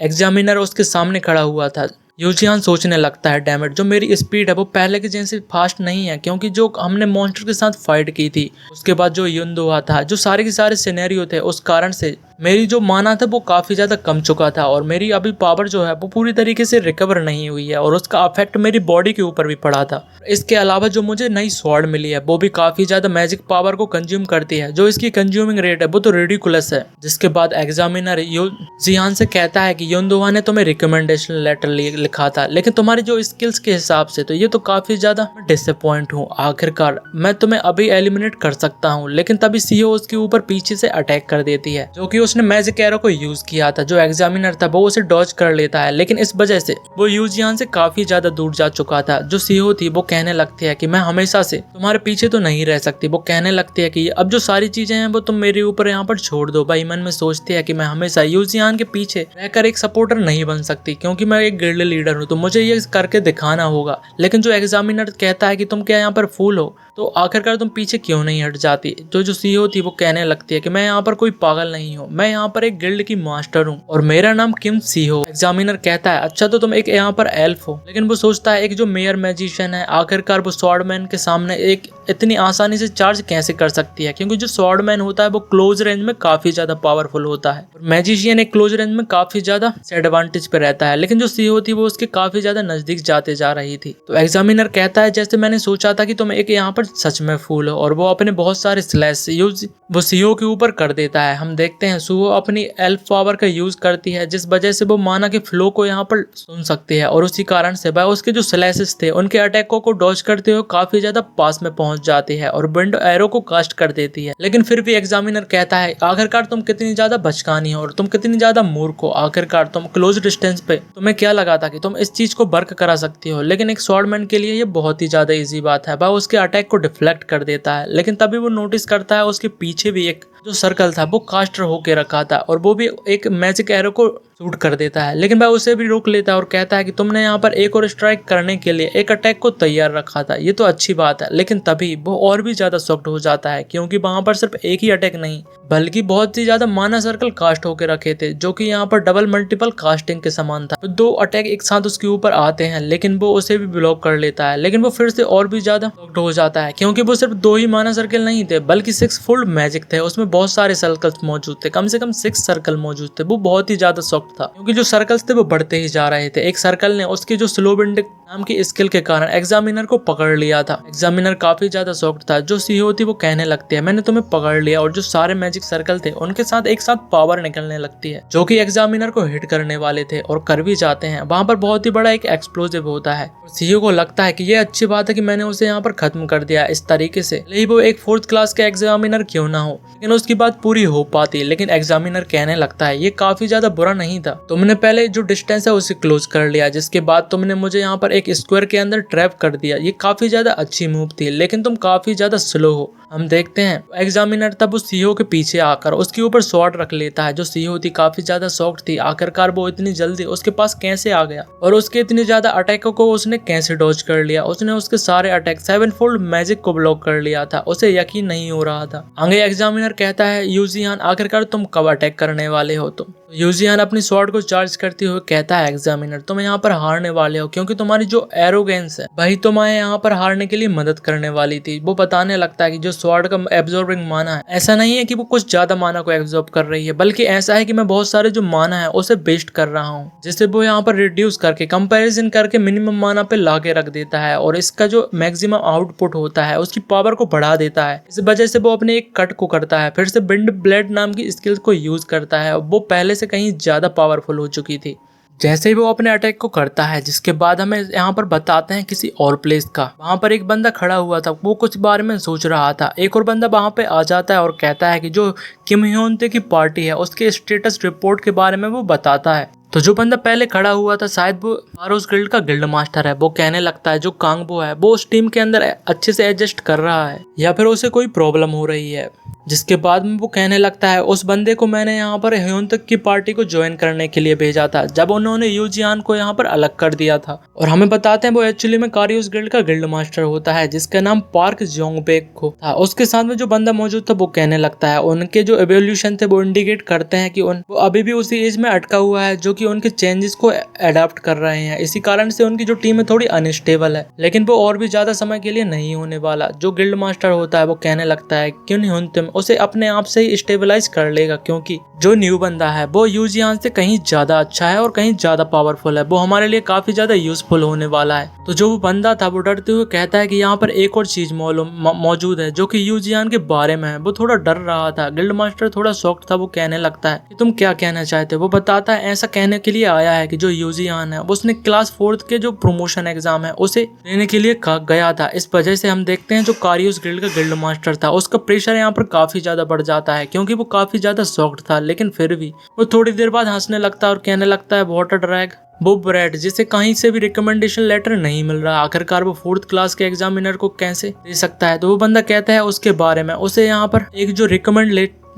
एग्जामिनर उसके सामने खड़ा हुआ था। यूजियान सोचने लगता है, डैमेट जो मेरी स्पीड है वो पहले के जैसे फास्ट नहीं है, क्योंकि जो हमने मॉन्स्टर के साथ फाइट की थी उसके बाद जो युनदोहा था, जो सारे के सारे सिनेरियो थे, उस कारण से मेरी जो माना था वो काफी ज्यादा कम चुका था और मेरी अभी पावर जो है वो पूरी तरीके से रिकवर नहीं हुई है और उसका इफेक्ट मेरी बॉडी के ऊपर भी पड़ा था। इसके अलावा जो मुझे नई स्वॉर्ड मिली है वो भी काफी ज्यादा मैजिक पावर को कंज्यूम करती है, जो इसकी कंज्यूमिंग रेट है वो तो रिडिकुलस है। जिसके बाद एग्जामिनर यूजियान से कहता है कि युनदोहा ने तुम्हें रिकमेंडेशन लेटर लिखा था, लेकिन तुम्हारी जो स्किल्स के हिसाब से तो ये तो काफी ज्यादा डिसअपॉइंट हूँ। आखिरकार मैं तुम्हें अभी एलिमिनेट कर सकता हूँ, लेकिन तभी सीओ उसके ऊपर पीछे से अटैक कर देती है, जो कि उसने मैजिक एरो को यूज किया था। जो एग्जामिनर था वो उसे डॉज कर लेता है, लेकिन इस वजह से वो यूजियान से काफी ज्यादा दूर जा चुका था। जो सीओ थी वो कहने लगती है कि मैं हमेशा से तुम्हारे पीछे तो नहीं रह सकती। वो कहने लगती है कि अब जो सारी चीजें हैं वो तुम मेरे ऊपर यहाँ पर छोड़ दो। भाई मन में सोचती है कि मैं हमेशा यूजियान के पीछे रहकर एक सपोर्टर नहीं बन सकती, क्योंकि मैं एक गिल्ड लीडर हूँ, तो मुझे ये करके दिखाना होगा। लेकिन जो एग्जामिनर कहता है कि तुम क्या यहाँ पर फूल हो, तो आखिरकार तुम पीछे क्यों नहीं हट जाती। जो सीईओ थी वो कहने लगती है कि मैं यहाँ पर कोई पागल नहीं हूँ, मैं यहाँ पर एक गिल्ड की मास्टर हूँ और मेरा नाम किम सीहो। एग्जामिनर कहता है अच्छा तो तुम एक यहाँ पर एल्फ हो, लेकिन वो सोचता है एक जो मेयर मैजिशियन है आखिरकार वो स्वॉर्डमैन के सामने एक इतनी आसानी से चार्ज कैसे कर सकती है, क्योंकि जो स्वॉर्डमैन होता है वो क्लोज रेंज में काफी ज्यादा पावरफुल होता है और मैजिशियन एक क्लोज रेंज में काफी ज्यादा एडवांटेज पे रहता है। लेकिन जो सीईओ थी वो उसके काफी ज्यादा नजदीक जाते जा रही थी। तो एग्जामिनर कहता है जैसे मैंने सोचा था कि तुम एक यहाँ पर सच में फूल हो, और वो अपने बहुत सारे स्लैश यूज वो सीओ के ऊपर कर देता है। हम देखते हैं सुहो अपनी एल्फ पावर का यूज करती है, जिस वजह से वो माना के फ्लो को यहाँ पर सुन सकती है और उसी कारण से वह उसके जो स्लैशेस थे उनके अटैकों को डॉज करते हुए काफी ज्यादा पास में पहुंच जाती है और विंड एरो को कास्ट कर देती है। लेकिन फिर भी एग्जामिनर कहता है आखिरकार तुम कितनी ज्यादा बचकानी हो और तुम कितनी ज्यादा मूर्ख हो, आखिरकार तुम क्लोज डिस्टेंस पे तुम्हें क्या लगा था कि तुम इस चीज को बर्क करा सकती हो। लेकिन एक स्वॉर्डमैन के लिए ये बहुत ही ज्यादा इजी बात है। वह उसके अटैक को डिफ्लेक्ट कर देता है, लेकिन तभी वो नोटिस करता है उसके पीछे भी एक जो सर्कल था वो कास्टर होके रखा था और वो भी एक मैजिक एरो को शूट कर देता है। लेकिन वह उसे भी रोक लेता है और कहता है कि तुमने यहाँ पर एक और स्ट्राइक करने के लिए एक अटैक को तैयार रखा था, ये तो अच्छी बात है। लेकिन तभी वो और भी ज्यादा शॉक्ड हो जाता है, क्योंकि वहां पर सिर्फ एक ही अटैक नहीं बल्कि बहुत ही ज्यादा माना सर्कल कास्ट होके रखे थे, जो कि यहाँ पर डबल मल्टीपल कास्टिंग के समान था। तो 2 अटैक एक साथ उसके ऊपर आते हैं, लेकिन वो उसे भी ब्लॉक कर लेता है। लेकिन वो फिर से और भी ज्यादा शॉक्ड हो जाता है, क्योंकि वो सिर्फ 2 ही माना सर्कल नहीं थे बल्कि 6 फोल्ड मैजिक थे। उसमें बहुत सारे सर्कल्स मौजूद थे, कम से कम 6 सर्कल मौजूद थे। वो बहुत ही ज्यादा शॉक्ड था, क्योंकि जो सर्कल्स थे वो बढ़ते ही जा रहे थे। एक सर्कल ने उसके जो स्लो विंड नाम की स्किल के कारण एग्जामिनर को पकड़ लिया था। एग्जामिनर काफी ज्यादा शॉक्ड था। जो सीईओ थी वो कहने लगती है मैंने तुम्हें पकड़ लिया, और जो सारे मैजिक सर्कल थे उनके साथ एक साथ पावर निकलने लगती है, जो कि एग्जामिनर को हिट करने वाले थे और कर भी जाते हैं। वहां पर बहुत ही बड़ा एक एक्सप्लोजिव होता है। सीईओ को लगता है कि ये अच्छी बात है कि मैंने उसे यहाँ पर खत्म कर दिया इस तरीके से, लेकिन वो एक 4th क्लास के एग्जामिनर क्यों ना हो, लेकिन उसकी बात पूरी हो पाती। लेकिन एग्जामिनर कहने लगता है ये काफी ज्यादा बुरा नहीं था, तुमने पहले जो डिस्टेंस है उसे क्लोज कर लिया, जिसके बाद तुमने मुझे यहाँ पर एक स्क्वायर के अंदर ट्रैप कर दिया। ये काफी ज्यादा अच्छी मूव थी, लेकिन तुम काफी ज्यादा स्लो हो। हम देखते हैं एग्जामिनर तब उस सीईओ के पीछे आकर उसके ऊपर स्वॉर्ड रख लेता है। जो सीईओ थी काफी ज्यादा शॉक्ड थी, आखिरकार वो इतनी जल्दी उसके पास कैसे आ गया और उसके इतने ज्यादा अटैकों को उसने कैसे डॉज कर लिया। उसने उसके सारे अटैक 7 फोल्ड मैजिक को ब्लॉक कर लिया था। उसे यकीन नहीं हो रहा था। आगे एग्जामिनर कहता है यूजियान आखिरकार तुम कब अटैक करने वाले हो। तुम यूजियान अपनी स्वॉर्ड को चार्ज करते हुए कहता है एग्जामिनर तुम यहाँ पर हारने वाले हो, क्योंकि तुम्हारी जो एरोगेंस है वही तुम्हें यहाँ पर हारने के लिए मदद करने वाली थी। वो बताने लगता है कि जो स्वॉर्ड का एब्जॉर्बिंग माना है, ऐसा नहीं है कि वो कुछ ज्यादा माना को एब्जॉर्ब कर रही है, बल्कि ऐसा है कि मैं बहुत सारे जो माना है उसे बेस्ट कर रहा हूँ, जिससे वो यहाँ पर रिड्यूस करके कंपैरिजन करके मिनिमम माना पे लाके रख देता है और इसका जो मैक्सिमम आउटपुट होता है उसकी पावर को बढ़ा देता है। इस वजह से वो अपने एक कट को करता है, फिर से विंड ब्लेड नाम की स्किल को यूज करता है। वो पहले से कहीं ज्यादा पावरफुल हो चुकी थी। जैसे ही वो अपने अटैक को करता है, जिसके बाद हमें यहाँ पर बताते हैं किसी और प्लेस का। वहाँ पर एक बंदा खड़ा हुआ था, वो कुछ बारे में सोच रहा था। एक और बंदा वहाँ पे आ जाता है और कहता है कि जो किम ह्योन ते की पार्टी है उसके स्टेटस रिपोर्ट के बारे में वो बताता है। तो जो बंदा पहले खड़ा हुआ था शायद वो फारोस गिल्ड का गिल्ड मास्टर है। वो कहने लगता है जो कांगबो है वो उस टीम के अंदर अच्छे से एडजस्ट कर रहा है या फिर उसे कोई प्रॉब्लम हो रही है। जिसके बाद में वो कहने लगता है उस बंदे को मैंने यहाँ पर ह्योन तक की पार्टी को ज्वाइन करने के लिए भेजा था जब उन्होंने यूजियान को यहाँ पर अलग कर दिया था। और हमें बताते हैं वो एक्चुअली में कारियोस गिल्ड का गिल्ड मास्टर होता है जिसका नाम पार्क जोंगबेक को था। उसके साथ में जो बंदा मौजूद था वो कहने लगता है उनके जो एवोल्यूशन थे वो इंडिकेट करते हैं कि वो अभी भी उसी एज में अटका हुआ है जो कि उनके चेंजेस को अडेप्ट कर रहे हैं। इसी कारण से उनकी जो टीम है थोड़ी अनस्टेबल है, लेकिन वो और भी ज्यादा समय के लिए नहीं होने वाला। जो गिल्ड मास्टर होता है वो कहने लगता है क्यों नहीं तुम उसे अपने आप से ही स्टेबलाइज कर लेगा, क्योंकि जो न्यू बंदा है वो यूजियान से कहीं ज्यादा अच्छा है और कहीं ज्यादा पावरफुल है। वो हमारे लिए काफी ज्यादा यूजफुल होने वाला है। तो जो वो बंदा था वो डरते हुए कहता है कि यहाँ पर एक और चीज मौजूद है जो कि यूजियान के बारे में है। वो थोड़ा डर रहा था। गिल्ड मास्टर थोड़ा शॉक्ड था। वो कहने लगता है कि तुम क्या कहना चाहते हो। वो बताता है ऐसा कहने के लिए आया है कि जो यूजियान है उसने क्लास 4 के जो प्रमोशन एग्जाम है उसे देने के लिए गया था। इस वजह से हम देखते हैं जो कारियोस गिल्ड का गिल्ड मास्टर था उसका प्रेशर यहाँ पर काफी ज्यादा बढ़ जाता है, क्योंकि वो काफी ज्यादा शॉक्ड था। लेकिन फिर भी वो थोड़ी देर बाद हंसने लगता है और कहने लगता है वाटर ड्रैग वो ब्रेड जिसे कहीं से भी रिकमेंडेशन लेटर नहीं मिल रहा, आखिरकार वो 4th क्लास के एग्जामिनर को कैसे दे सकता है। तो वो बंदा कहता है उसके बारे में उसे यहाँ पर एक जो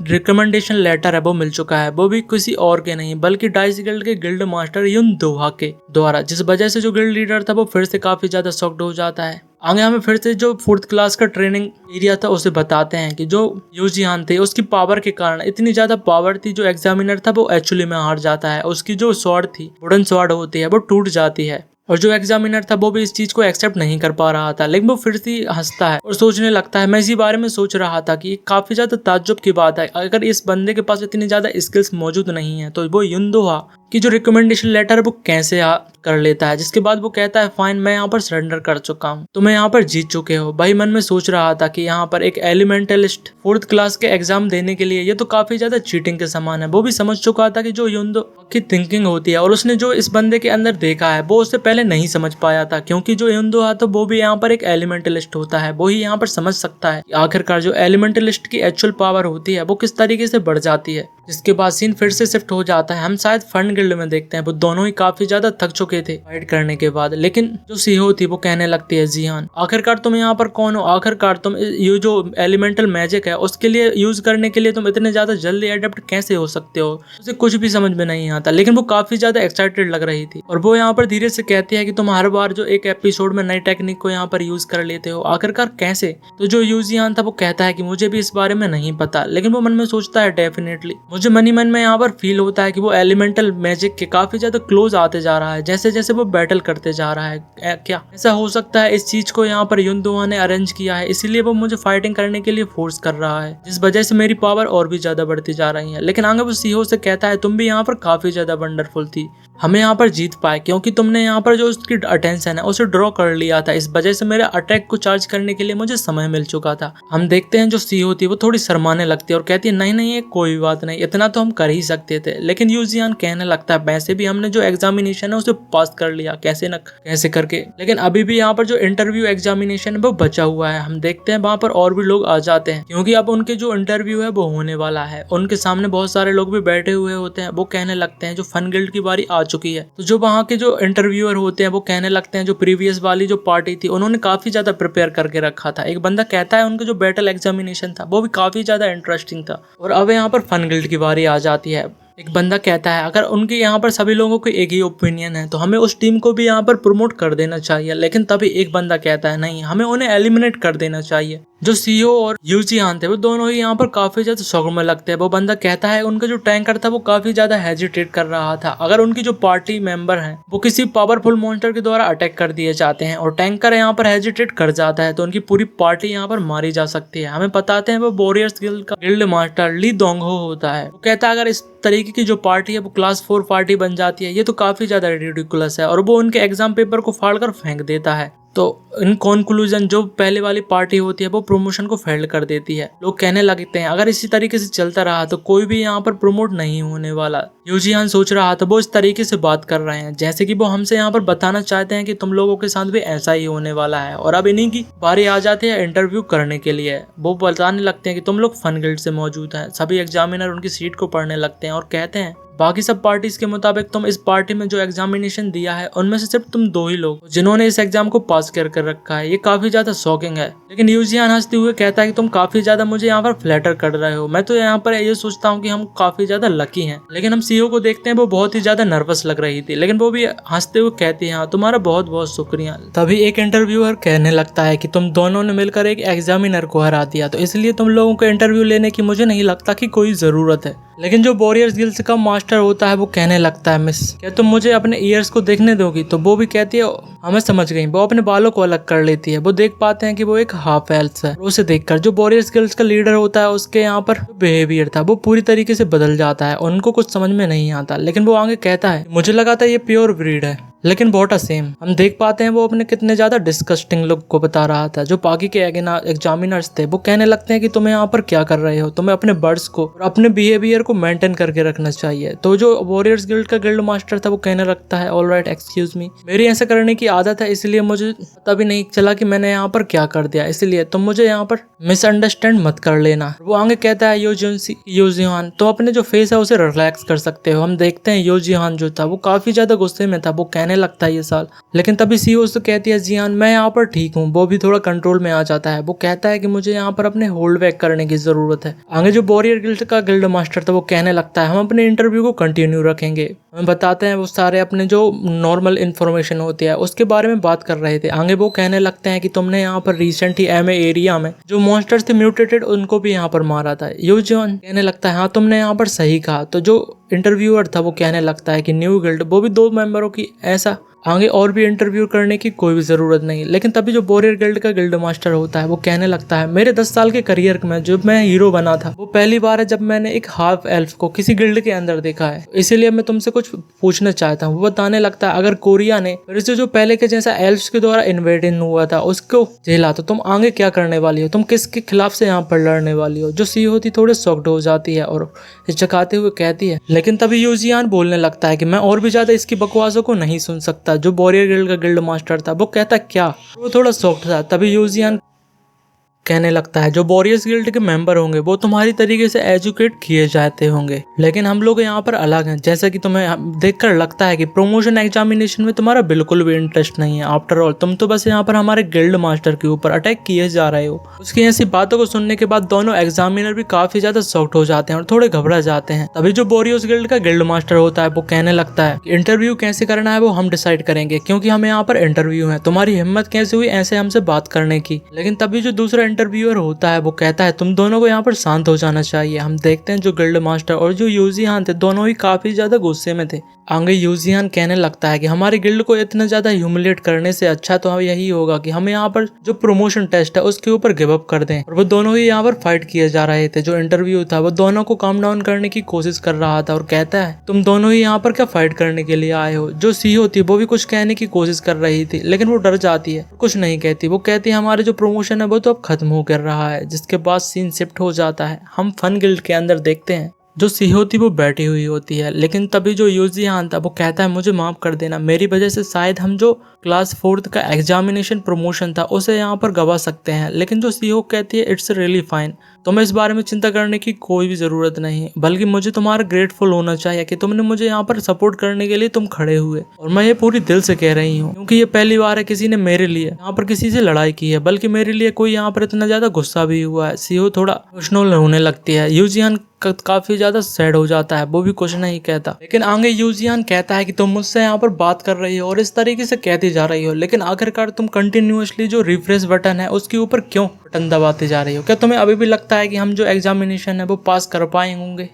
रिकमेंडेशन लेटर है वो मिल चुका है, वो भी किसी और के नहीं बल्कि डाइस गिल्ड के गिल्ड मास्टर युन दोहा के द्वारा। जिस वजह से जो गिल्ड लीडर था वो फिर से काफी ज्यादा शॉक्ड हो जाता है। आगे हमें फिर से जो 4th क्लास का ट्रेनिंग एरिया था उसे बताते हैं कि जो यूजियान थे उसकी पावर के कारण इतनी ज्यादा पावर थी जो एग्जामिनर था वो एक्चुअली में हार जाता है। उसकी जो स्वॉर्ड थी, वुडन स्वॉर्ड होती है, वो टूट जाती है। और जो एग्जामिनर था वो भी इस चीज को एक्सेप्ट नहीं कर पा रहा था, लेकिन वो फिर से हंसता है और सोचने लगता है। मैं इसी बारे में सोच रहा था कि काफी ज्यादा ताज्जुब की बात है, अगर इस बंदे के पास इतनी ज्यादा स्किल्स मौजूद नहीं है तो वो युनदोहा की जो रिकमेंडेशन लेटर वो कैसे कर लेता है। जिसके बाद वो कहता है फाइन, मैं यहाँ पर सरेंडर कर चुका हूँ, तुम्हें यहाँ पर जीत चुके हो। भाई मन में सोच रहा था कि यहाँ पर एक एलिमेंटलिस्ट 4th क्लास के एग्जाम देने के लिए ये तो काफी ज्यादा चीटिंग के समान है। वो भी समझ चुका था कि जो युनदो की थिंकिंग होती है और उसने जो इस बंदे के अंदर देखा है वो उससे पहले नहीं समझ पाया था, क्योंकि जो युनदो तो वो भी यहाँ पर एक एलिमेंटलिस्ट होता है। वो ही यहाँ पर समझ सकता है आखिरकार जो एलिमेंटलिस्ट की एक्चुअल पावर होती है वो किस तरीके से बढ़ जाती है। जिसके बाद सीन फिर से शिफ्ट हो जाता है। हम शायद फन गिल्ड में देखते हैं वो दोनों ही काफी ज्यादा थक चुके थे फाइट करने के बाद। लेकिन जो सीहो थी वो कहने लगती है जिहान आखिरकार तुम यहाँ पर कौन हो, आखिरकार तुम ये जो एलिमेंटल मैजिक है उसके लिए यूज करने के लिए तुम इतने ज्यादा जल्दी एडेप्ट कैसे हो सकते हो। उसे कुछ भी समझ में नहीं आता, लेकिन वो काफी ज्यादा एक्साइटेड लग रही थी। और वो यहाँ पर धीरे से कहती है कि तुम हर बार जो एक एपिसोड में नई टेक्निक को यहाँ पर यूज कर लेते हो, आखिरकार कैसे। तो जो यूजियान था वो कहता है कि मुझे भी इस बारे में नहीं पता, लेकिन वो मन में सोचता है डेफिनेटली मुझे मन ही मन में यहाँ पर फील होता है कि वो एलिमेंटल मैजिक के काफी ज्यादा क्लोज आते जा रहा है जैसे जैसे वो बैटल करते जा रहा है। क्या ऐसा हो सकता है इस चीज को यहाँ पर युनदोहा ने अरेंज किया है, इसीलिए वो मुझे फाइटिंग करने के लिए फोर्स कर रहा है, जिस वजह से मेरी पावर और भी ज्यादा बढ़ती जा रही है। लेकिन आगे वो सीहो से कहता है तुम भी यहाँ पर काफी ज्यादा वंडरफुल थी, हमें यहाँ पर जीत पाए क्योंकि तुमने यहाँ पर जो उसकी अटेंशन है उसे ड्रॉ कर लिया था। इस वजह से मेरे अटैक को चार्ज करने के लिए मुझे समय मिल चुका था। हम देखते हैं जो सीहो थी वो थोड़ी शर्माने लगती है और कहती है नहीं नहीं ये कोई बात नहीं, इतना तो हम कर ही सकते थे। लेकिन यूजियान कहने लगता है वैसे भी हमने जो एग्जामिनेशन है उसे पास कर लिया कैसे न कैसे करके, लेकिन अभी भी यहाँ पर जो इंटरव्यू एग्जामिनेशन है वो बचा हुआ है। हम देखते हैं वहाँ पर और भी लोग आ जाते हैं क्योंकि अब उनके जो इंटरव्यू है वो होने वाला है। उनके सामने बहुत सारे लोग भी बैठे हुए होते हैं। वो कहने लगते हैं जो फन गिल्ड की बारी आ चुकी है। तो जो वहाँ के जो इंटरव्यूअर होते हैं वो कहने लगते हैं जो प्रीवियस वाली जो पार्टी थी उन्होंने काफी ज्यादा प्रिपेयर करके रखा था। एक बंदा कहता है उनका जो बैटल एग्जामिनेशन था वो भी काफी ज्यादा इंटरेस्टिंग था। और अब यहाँ पर फन गिल्ड की बारी आ जाती है। एक बंदा कहता है अगर उनके यहाँ पर सभी लोगों को एक ही ओपिनियन है तो हमें उस टीम को भी यहाँ पर प्रमोट कर देना चाहिए। लेकिन तभी एक बंदा कहता है नहीं, हमें उन्हें एलिमिनेट कर देना चाहिए। जो सीओ और यूजियान थे वो दोनों ही यहाँ पर काफी ज्यादा शौक में लगते हैं। वो बंदा कहता है उनका जो टैंकर था वो काफी ज्यादा हेजिटेट कर रहा था। अगर उनकी जो पार्टी मेंबर हैं वो किसी पावरफुल मॉन्स्टर के द्वारा अटैक कर दिए जाते हैं और टैंकर यहाँ पर हेजिटेट कर जाता है तो उनकी पूरी पार्टी यहाँ पर मारी जा सकती है। हमें बताते हैं वो वॉरियर्स गिल्ड का गिल्ड मास्टर ली दोंगहो होता है। वो कहता है अगर इस तरीके की जो पार्टी है वो क्लास 4 पार्टी बन जाती है ये तो काफी ज्यादा रिडिकुलस है। और वो उनके एग्जाम पेपर को फाड़कर फेंक देता है। तो इन कंक्लूजन जो पहले वाली पार्टी होती है वो प्रमोशन को फेल कर देती है। लोग कहने लगते हैं अगर इसी तरीके से चलता रहा तो कोई भी यहाँ पर प्रमोट नहीं होने वाला। यूजियान सोच रहा था वो इस तरीके से बात कर रहे हैं जैसे कि वो हमसे यहाँ पर बताना चाहते हैं कि तुम लोगों के साथ भी ऐसा ही होने वाला है। और अब इन्हीं की बारी आ जाती है इंटरव्यू करने के लिए। वो बताने लगते हैं कि तुम लोग फन गिल्ड से मौजूद हैं। सभी एग्जामिनर उनकी सीट को पढ़ने लगते हैं और कहते हैं बाकी सब पार्टीज के मुताबिक तुम इस पार्टी में जो एग्जामिनेशन दिया है उनमें से सिर्फ तुम 2 ही लोग जिन्होंने इस एग्जाम को पास कर रखा है। ये काफी ज्यादा शॉकिंग है। लेकिन यूजियान हंसते हुए कहता है कि तुम काफी ज्यादा मुझे यहाँ पर फ्लैटर कर रहे हो। मैं तो यहाँ पर ये सोचता हूँ कि हम काफी ज्यादा लकी हैं। लेकिन हम सीईओ को देखते हैं वो बहुत ही ज्यादा नर्वस लग रही थी, लेकिन वो भी हंसते हुए कहती है हाँ तुम्हारा बहुत बहुत शुक्रिया। तभी एक इंटरव्यूअर कहने लगता है कि तुम दोनों ने मिलकर एक एग्जामिनर को हरा दिया, तो इसलिए तुम लोगों को इंटरव्यू लेने की मुझे नहीं लगता कि कोई जरूरत है। लेकिन जो वॉरियर्स गिल्ड का मास्टर होता है वो कहने लगता है मिस क्या तुम मुझे अपने ईयर्स को देखने दोगी? तो वो भी कहती है हमें समझ गई। वो अपने बालों को अलग कर लेती है। वो देख पाते हैं कि वो एक हाफ एल्फ है। उसे देखकर जो वॉरियर्स गिल्ड का लीडर होता है उसके यहाँ पर बिहेवियर था वो पूरी तरीके से बदल जाता है। उनको कुछ समझ में नहीं आता, लेकिन वो आगे कहता है मुझे लगा था ये प्योर ब्रीड है, लेकिन बहुत सेम। हम देख पाते हैं वो अपने कितने ज्यादा डिस्कस्टिंग लुक को बता रहा था। जो बाकी के एग्जामिनर्स थे वो कहने लगते हैं कि तुम यहाँ पर क्या कर रहे हो, तुम्हें अपने बर्ड्स को और अपने बिहेवियर को मेंटेन करके रखना चाहिए। तो जो वॉरियर्स गिल्ड का गिल्ड मास्टर था वो कहने लगता है ऑलराइट एक्सक्यूज मी, मेरी ऐसा करने की आदत है इसलिए मुझे पता भी नहीं चला कि मैंने यहाँ पर क्या कर दिया, इसलिए तुम मुझे यहाँ पर मिसअंडरस्टैंड मत कर लेना। वो आगे कहता है यूजियान तो अपने जो फेस है उसे रिलैक्स कर सकते हो। हम देखते हैं यूजियान जो था वो काफी ज्यादा गुस्से में था। वो कहने लगता है ये साल, लेकिन तभी सीईओ से कहती है जियान मैं यहाँ पर ठीक हूँ। वो भी थोड़ा कंट्रोल में आ जाता है। वो कहता है कि मुझे यहाँ पर अपने होल्ड बैक करने की जरूरत है। आगे जो वॉरियर गिल्ड का गिल्ड मास्टर था वो कहने लगता है हम अपने इंटरव्यू को कंटिन्यू रखेंगे। हमें बताते हैं वो सारे अपने जो नॉर्मल इन्फॉर्मेशन होती है उसके बारे में बात कर रहे थे। आगे वो कहने लगते हैं कि तुमने यहाँ पर रिसेंट ही एमए एरिया में जो मॉन्स्टर्स थे म्यूटेटेड उनको भी यहाँ पर मारा था। यूजियान कहने लगता है हाँ तुमने यहाँ पर सही कहा। तो जो इंटरव्यूअर था वो कहने लगता है कि न्यू गिल्ड वो भी 2 मेंबरों की ऐसा आगे और भी इंटरव्यू करने की कोई भी जरूरत नहीं। लेकिन तभी जो वॉरियर गिल्ड का गिल्ड मास्टर होता है वो कहने लगता है मेरे 10 साल के करियर में जब मैं हीरो बना था वो पहली बार है जब मैंने एक हाफ एल्फ को किसी गिल्ड के अंदर देखा है, इसीलिए मैं तुमसे कुछ पूछना चाहता हूँ। वो बताने लगता है अगर कोरिया ने फिर से जो पहले के जैसा एल्फ्स के द्वारा इन्वेडन हुआ था उसको झेला तो तुम आगे क्या करने वाली हो, तुम किसके खिलाफ से यहाँ पर लड़ने वाली हो? जो सीईओ थी थोड़े शॉक्ड हो जाती है और हिचकाते हुए कहती है। लेकिन तभी यूजियान बोलने लगता है कि मैं और भी ज्यादा इसकी बकवासों को नहीं सुन सकता। जो वॉरियर गिल्ड का गिल्ड मास्टर था वो कहता क्या, वो थोड़ा शॉक्ड था। तभी यूजियान कहने लगता है जो वॉरियर्स गिल्ड के मेंबर होंगे वो तुम्हारी तरीके से एजुकेट किए जाते होंगे, लेकिन हम लोग यहाँ पर अलग हैं। जैसा कि तुम्हें देखकर लगता है कि प्रमोशन एग्जामिनेशन में तुम्हारा बिल्कुल भी इंटरेस्ट नहीं है। आफ्टर ऑल तुम तो बस यहाँ पर हमारे गिल्ड मास्टर के ऊपर अटैक किए जा रहे हो। उसकी ऐसी बातों को सुनने के बाद दोनों एग्जामिनर भी काफी ज्यादा शॉक्ड हो जाते हैं और थोड़े घबरा जाते हैं। तभी जो वॉरियर्स गिल्ड का गिल्ड मास्टर होता है वो कहने लगता है कि इंटरव्यू कैसे करना है वो हम डिसाइड करेंगे, क्योंकि हमें यहाँ पर इंटरव्यू है। तुम्हारी हिम्मत कैसे हुई ऐसे हमसे बात करने की? लेकिन तभी जो दूसरा इंटरव्यूअर होता है वो कहता है तुम दोनों को यहाँ पर शांत हो जाना चाहिए। हम देखते हैं जो गिल्ड मास्टर और जो यूजियान थे दोनों ही काफी ज्यादा गुस्से में थे। आगे यूजियान कहने लगता है कि हमारे गिल्ड को इतना ज्यादा ह्यूमिलेट करने से अच्छा तो यही होगा कि हम यहाँ पर जो प्रमोशन टेस्ट है उसके ऊपर गिव अप कर दें। और वो दोनों ही यहाँ पर फाइट किए जा रहे थे। जो इंटरव्यू था वो दोनों को काम डाउन करने की कोशिश कर रहा था और कहता है तुम दोनों ही यहाँ पर क्या फाइट करने के लिए आए हो? जो सीईओ थी वो भी कुछ कहने की कोशिश कर रही थी, लेकिन वो डर जाती है, कुछ नहीं कहती। वो कहती है हमारे जो प्रमोशन है वो तो अब खत्म हो कर रहा है। जिसके बाद सीन शिफ्ट हो जाता है। हम फन गिल्ड के अंदर देखते हैं जो सीईओ थी वो बैठी हुई होती है। लेकिन तभी जो यूजियान था वो कहता है मुझे माफ कर देना, मेरी वजह से शायद हम जो क्लास 4 का एग्जामिनेशन प्रमोशन था उसे यहाँ पर गवा सकते हैं। लेकिन जो सीईओ कहती है इट्स रियली फाइन, तुम्हें इस बारे में चिंता करने की कोई भी जरूरत नहीं, बल्कि मुझे तुम्हारा ग्रेटफुल होना चाहिए कि तुमने मुझे यहाँ पर सपोर्ट करने के लिए तुम खड़े हुए। और मैं ये पूरी दिल से कह रही हूँ, क्योंकि ये पहली बार है किसी ने मेरे लिए यहाँ पर किसी से लड़ाई की है, बल्कि मेरे लिए कोई यहाँ पर इतना ज्यादा गुस्सा भी हुआ है। सीईओ थोड़ा इमोशनल होने लगती है। यूजियान काफी ज्यादा सैड हो जाता है, वो भी कुछ नहीं कहता। लेकिन आगे यूजियान कहता है कि तुम मुझसे यहाँ पर बात कर रही हो और इस तरीके से कहती जा रही हो, लेकिन आखिरकार तुम कंटिन्यूअसली जो रिफ्रेश बटन है उसके ऊपर क्यों बटन दबाते जा रही हो? क्या तुम्हें अभी भी लगता है कि हम जो एग्जामिनेशन है वो पास कर पाएंगे?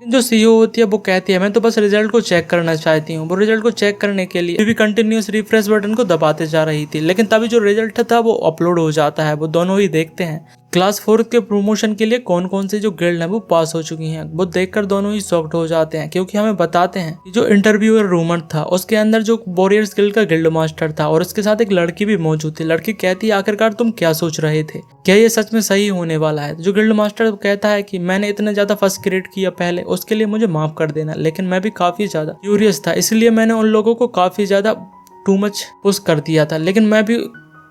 जो सीईओ होती है वो कहती है मैं तो बस रिजल्ट को चेक करना चाहती हूँ। वो रिजल्ट को चेक करने के लिए भी कंटिन्यूस रिफ्रेश बटन को दबाते जा रही थी। लेकिन तभी जो रिजल्ट था वो अपलोड हो जाता है। वो दोनों ही देखते हैं क्लास 4 के प्रमोशन के लिए कौन कौन से जो गिल्ड हैं वो पास हो चुकी हैं। वो देखकर दोनों ही शॉक्ड हो जाते हैं, क्योंकि हमें बताते हैं कि जो इंटरव्यूअर रूमर था उसके अंदर जो वॉरियर्स गिल्ड का गिल्ड मास्टर था और उसके साथ एक लड़की भी मौजूद थी। लड़की कहती है आखिरकार तुम क्या सोच रहे थे, क्या ये सच में सही होने वाला है। जो गिल्ड मास्टर कहता है कि मैंने इतने ज्यादा फर्स्ट क्रिएट किया पहले, उसके लिए मुझे माफ कर देना, लेकिन मैं भी काफी ज्यादा क्यूरियस था, इसलिए मैंने उन लोगों को काफी ज्यादा टू मच पुश कर दिया था। लेकिन मैं भी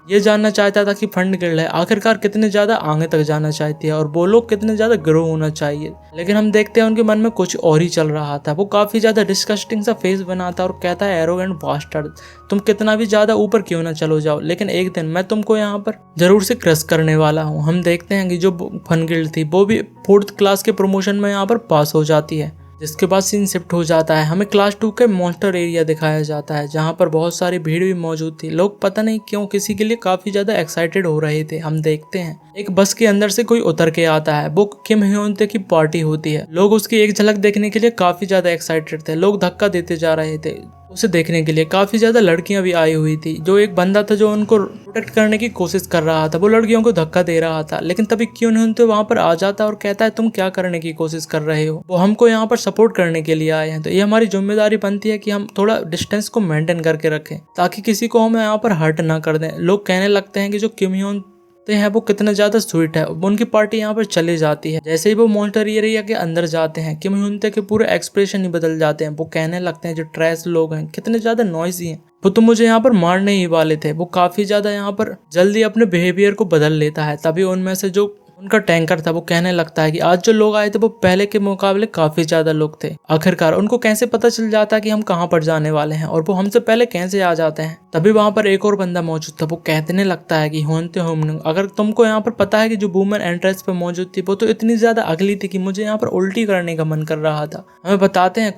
ये जानना चाहता था कि फंड गिल्ड है आखिरकार कितने ज्यादा आगे तक जाना चाहती है और वो लोग कितने ज्यादा ग्रो होना चाहिए। लेकिन हम देखते हैं उनके मन में कुछ और ही चल रहा था। वो काफी ज्यादा डिस्कस्टिंग सा फेस बनाता और कहता है एरोगेंट बास्टर्ड, तुम कितना भी ज्यादा ऊपर क्यों ना चलो जाओ, लेकिन एक दिन मैं तुमको यहाँ पर जरूर से क्रश करने वाला हूँ। हम देखते हैं कि जो फन गिल्ड थी वो भी 4th क्लास के प्रमोशन में यहाँ पर पास हो जाती है, जिसके बाद सीन शिफ्ट हो जाता है। हमें क्लास 2 के मॉन्स्टर एरिया दिखाया जाता है, जहाँ पर बहुत सारी भीड़ भी मौजूद थी। लोग पता नहीं क्यों किसी के लिए काफी ज्यादा एक्साइटेड हो रहे थे। हम देखते हैं एक बस के अंदर से कोई उतर के आता है, वो किम ह्योन-ते की पार्टी होती है। लोग उसकी एक झलक देखने के लिए काफी ज्यादा एक्साइटेड थे। लोग धक्का देते जा रहे थे उसे देखने के लिए। काफी ज्यादा लड़कियां भी आई हुई थी। जो एक बंदा था जो उनको प्रोटेक्ट करने की कोशिश कर रहा था, वो लड़कियों को धक्का दे रहा था, लेकिन तभी क्यों नहीं तो वहां पर आ जाता और कहता है तुम क्या करने की कोशिश कर रहे हो, वो हमको यहाँ पर सपोर्ट करने के लिए आए हैं। तो ये हमारी जिम्मेदारी बनती है कि हम थोड़ा डिस्टेंस को मेंटेन करके रखें ताकि किसी को हम यहाँ पर हर्ट ना कर दें। लोग कहने लगते हैं कि जो किम ह्योन हैं वो कितना ज्यादा स्वीट है। उनकी पार्टी यहाँ पर चली जाती है। जैसे ही वो मॉन्स्टर एरिया के अंदर जाते हैं, किम ह्योन-ते के पूरे एक्सप्रेशन ही बदल जाते हैं। वो कहने लगते हैं जो ट्रैश लोग हैं कितने ज्यादा नॉइजी हैं, वो तो मुझे यहाँ पर मारने ही वाले थे। वो काफी ज्यादा यहाँ पर जल्दी अपने बिहेवियर को बदल लेता है। तभी उनमें से जो उनका टैंकर था वो कहने लगता है कि आज जो लोग आए थे वो पहले के मुकाबले काफी ज्यादा लोग थे। आखिरकार उनको कैसे पता चल जाता है कि हम कहाँ पर जाने वाले हैं और वो हमसे पहले कैसे आ जाते हैं। तभी वहां पर एक और बंदा मौजूद था। वो कहने लगता है कि होनते होमनुंग, अगर तुमको यहाँ पर पता है कि जो वूमेन एंट्रेंस पे मौजूद थी वो तो इतनी ज्यादा अगली थी कि मुझे यहाँ पर उल्टी करने का मन कर रहा था। हमें बताते हैं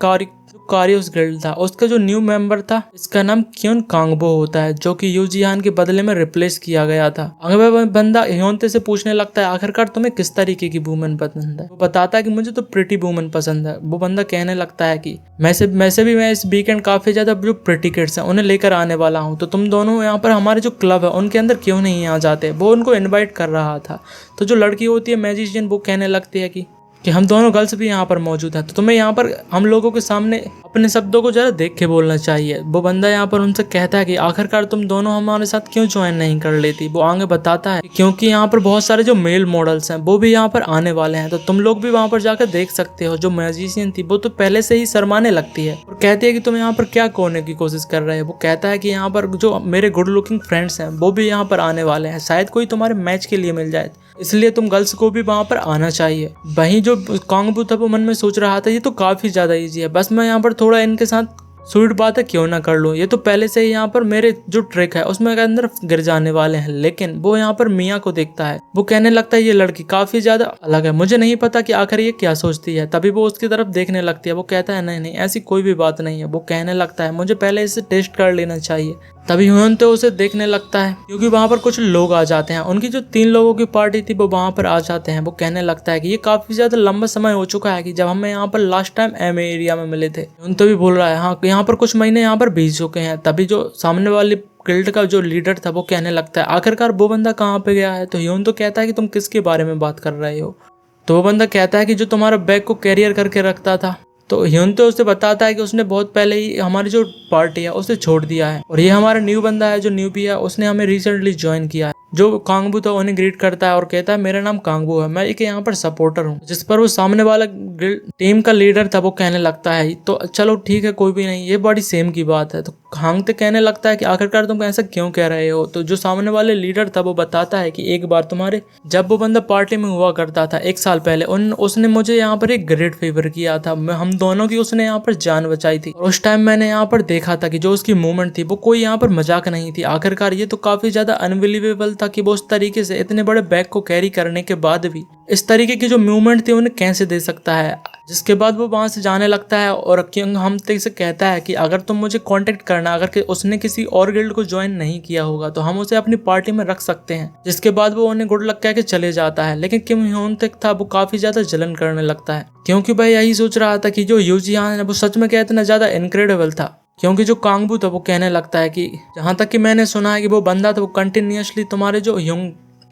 कारियोस गिल्ड था, उसका जो न्यू मेंबर था इसका नाम क्योन कांगबो होता है, जो कि यूजियान के बदले में रिप्लेस किया गया था। अगर बंदा ह्योन-ते से पूछने लगता है आखिरकार तुम्हें किस तरीके की वूमेन पसंद है। वो बताता है कि मुझे तो प्रिटी वूमेन पसंद है। वो बंदा कहने लगता है कि मैं इस वीकेंड काफी ज्यादा जो प्रिटी किड्स हैं उन्हें लेकर आने वाला हूँ, तो तुम दोनों यहाँ पर हमारे जो क्लब है उनके अंदर क्यों नहीं आ जाते। वो उनको इन्वाइट कर रहा था। तो जो लड़की होती है मैजिशियन, वो कहने लगती है कि हम दोनों गर्ल्स भी यहाँ पर मौजूद हैं, तो तुम्हें यहाँ पर हम लोगों के सामने अपने शब्दों को जरा देख के बोलना चाहिए। वो बंदा यहाँ पर उनसे कहता है कि आखिरकार तुम दोनों हमारे साथ क्यों ज्वाइन नहीं कर लेती। वो आगे बताता है क्योंकि यहाँ पर बहुत सारे जो मेल मॉडल्स हैं वो भी यहाँ पर आने वाले हैं, तो तुम लोग भी वहाँ पर जाकर देख सकते हो। जो मैजिशियन थी वो तो पहले से ही शर्माने लगती है और कहती है कि तुम यहाँ पर क्या करने की कोशिश कर रहे हो। वो कहता है कि यहाँ पर जो मेरे गुड लुकिंग फ्रेंड्स हैं वो भी यहाँ पर आने वाले हैं, शायद कोई तुम्हारे मैच के लिए मिल जाए, इसलिए तुम गर्ल्स को भी वहां पर आना चाहिए। वहीं जो कांगबू था वो मन में सोच रहा था ये तो काफी ज्यादा इजी है, बस मैं यहाँ पर थोड़ा इनके साथ स्वीट बात है क्यों ना कर लूँ। ये तो पहले से ही यहाँ पर मेरे जो ट्रिक है उसमें के अंदर गिर जाने वाले हैं। लेकिन वो यहाँ पर मिया को देखता है। वो कहने लगता है ये लड़की काफी ज्यादा अलग है, मुझे नहीं पता कि आखिर ये क्या सोचती है। तभी वो उसकी तरफ देखने लगती है। वो कहता है नहीं ऐसी कोई भी बात नहीं है। वो कहने लगता है मुझे पहले इसे टेस्ट कर लेना चाहिए। तभी ह्योन-ते उसे देखने लगता है क्योंकि वहां पर कुछ लोग आ जाते हैं। उनकी जो 3 लोगों की पार्टी थी वो वहां पर आ जाते हैं। वो कहने लगता है कि ये काफी ज्यादा लंबा समय हो चुका है कि जब हमें यहाँ पर लास्ट टाइम एम एरिया में मिले थे। ह्योन-ते भी बोल रहा है हाँ यहाँ पर कुछ महीने यहाँ पर बीत चुके हैं। तभी जो सामने वाली गिल्ड का जो लीडर था वो कहने लगता है आखिरकार वो बंदा कहाँ पे गया है। तो ह्योन-ते कहता है कि तुम किसके बारे में बात कर रहे हो। तो वो बंदा कहता है कि जो तुम्हारा बैग को कैरियर करके रखता था। तो ह्योन-ते उसे बताता है कि उसने बहुत पहले ही हमारी जो पार्टी है उसे छोड़ दिया है और ये हमारा न्यू बंदा है जो न्यूबी है, उसने हमें रिसेंटली ज्वाइन किया है। जो कांगबू था उन्हें ग्रीट करता है और कहता है मेरा नाम कांगबू है, मैं एक यहाँ पर सपोर्टर हूँ। जिस पर वो सामने वाला टीम का लीडर था वो कहने लगता है तो चलो ठीक है कोई भी नहीं, ये बड़ी सेम की बात है। तो हांगते कहने लगता है कि आखिरकार तुम ऐसा क्यों कह रहे हो। तो जो सामने वाले लीडर था वो बताता है कि एक बार तुम्हारे जब वो बंदा पार्टी में हुआ करता था 1 साल पहले उसने मुझे यहाँ पर एक ग्रेट फेवर किया था। हम दोनों की उसने यहाँ पर जान बचाई थी और उस टाइम मैंने यहाँ पर देखा था कि जो उसकी मूवमेंट थी वो कोई यहाँ पर मजाक नहीं थी। आखिरकार ये तो काफी ज्यादा अनबिलीवेबल था कि वो उस तरीके से इतने बड़े बैग को कैरी करने के बाद भी इस तरीके की जो मूवमेंट थी उन्हें कैसे दे सकता है। जिसके बाद वो वहां से जाने लगता है और किंग हमते से कहता है कि अगर तुम मुझे कांटेक्ट करना, अगर उसने किसी और गिल्ड को ज्वाइन नहीं किया होगा तो हम उसे अपनी पार्टी में रख सकते हैं। जिसके बाद वो उन्हें गुड लक कह के चले जाता है। लेकिन किम ह्योन-ते था वो काफी ज्यादा जलन करने लगता है क्योंकि भाई यही सोच रहा था कि जो यूजियान है वो सच में क्या इतना ज्यादा इनक्रेडिबल था। क्योंकि जो कांगबू था वो कहने लगता है कि जहां तक कि मैंने सुना है कि वो बंदा था वो कंटिन्यूअसली तुम्हारे जो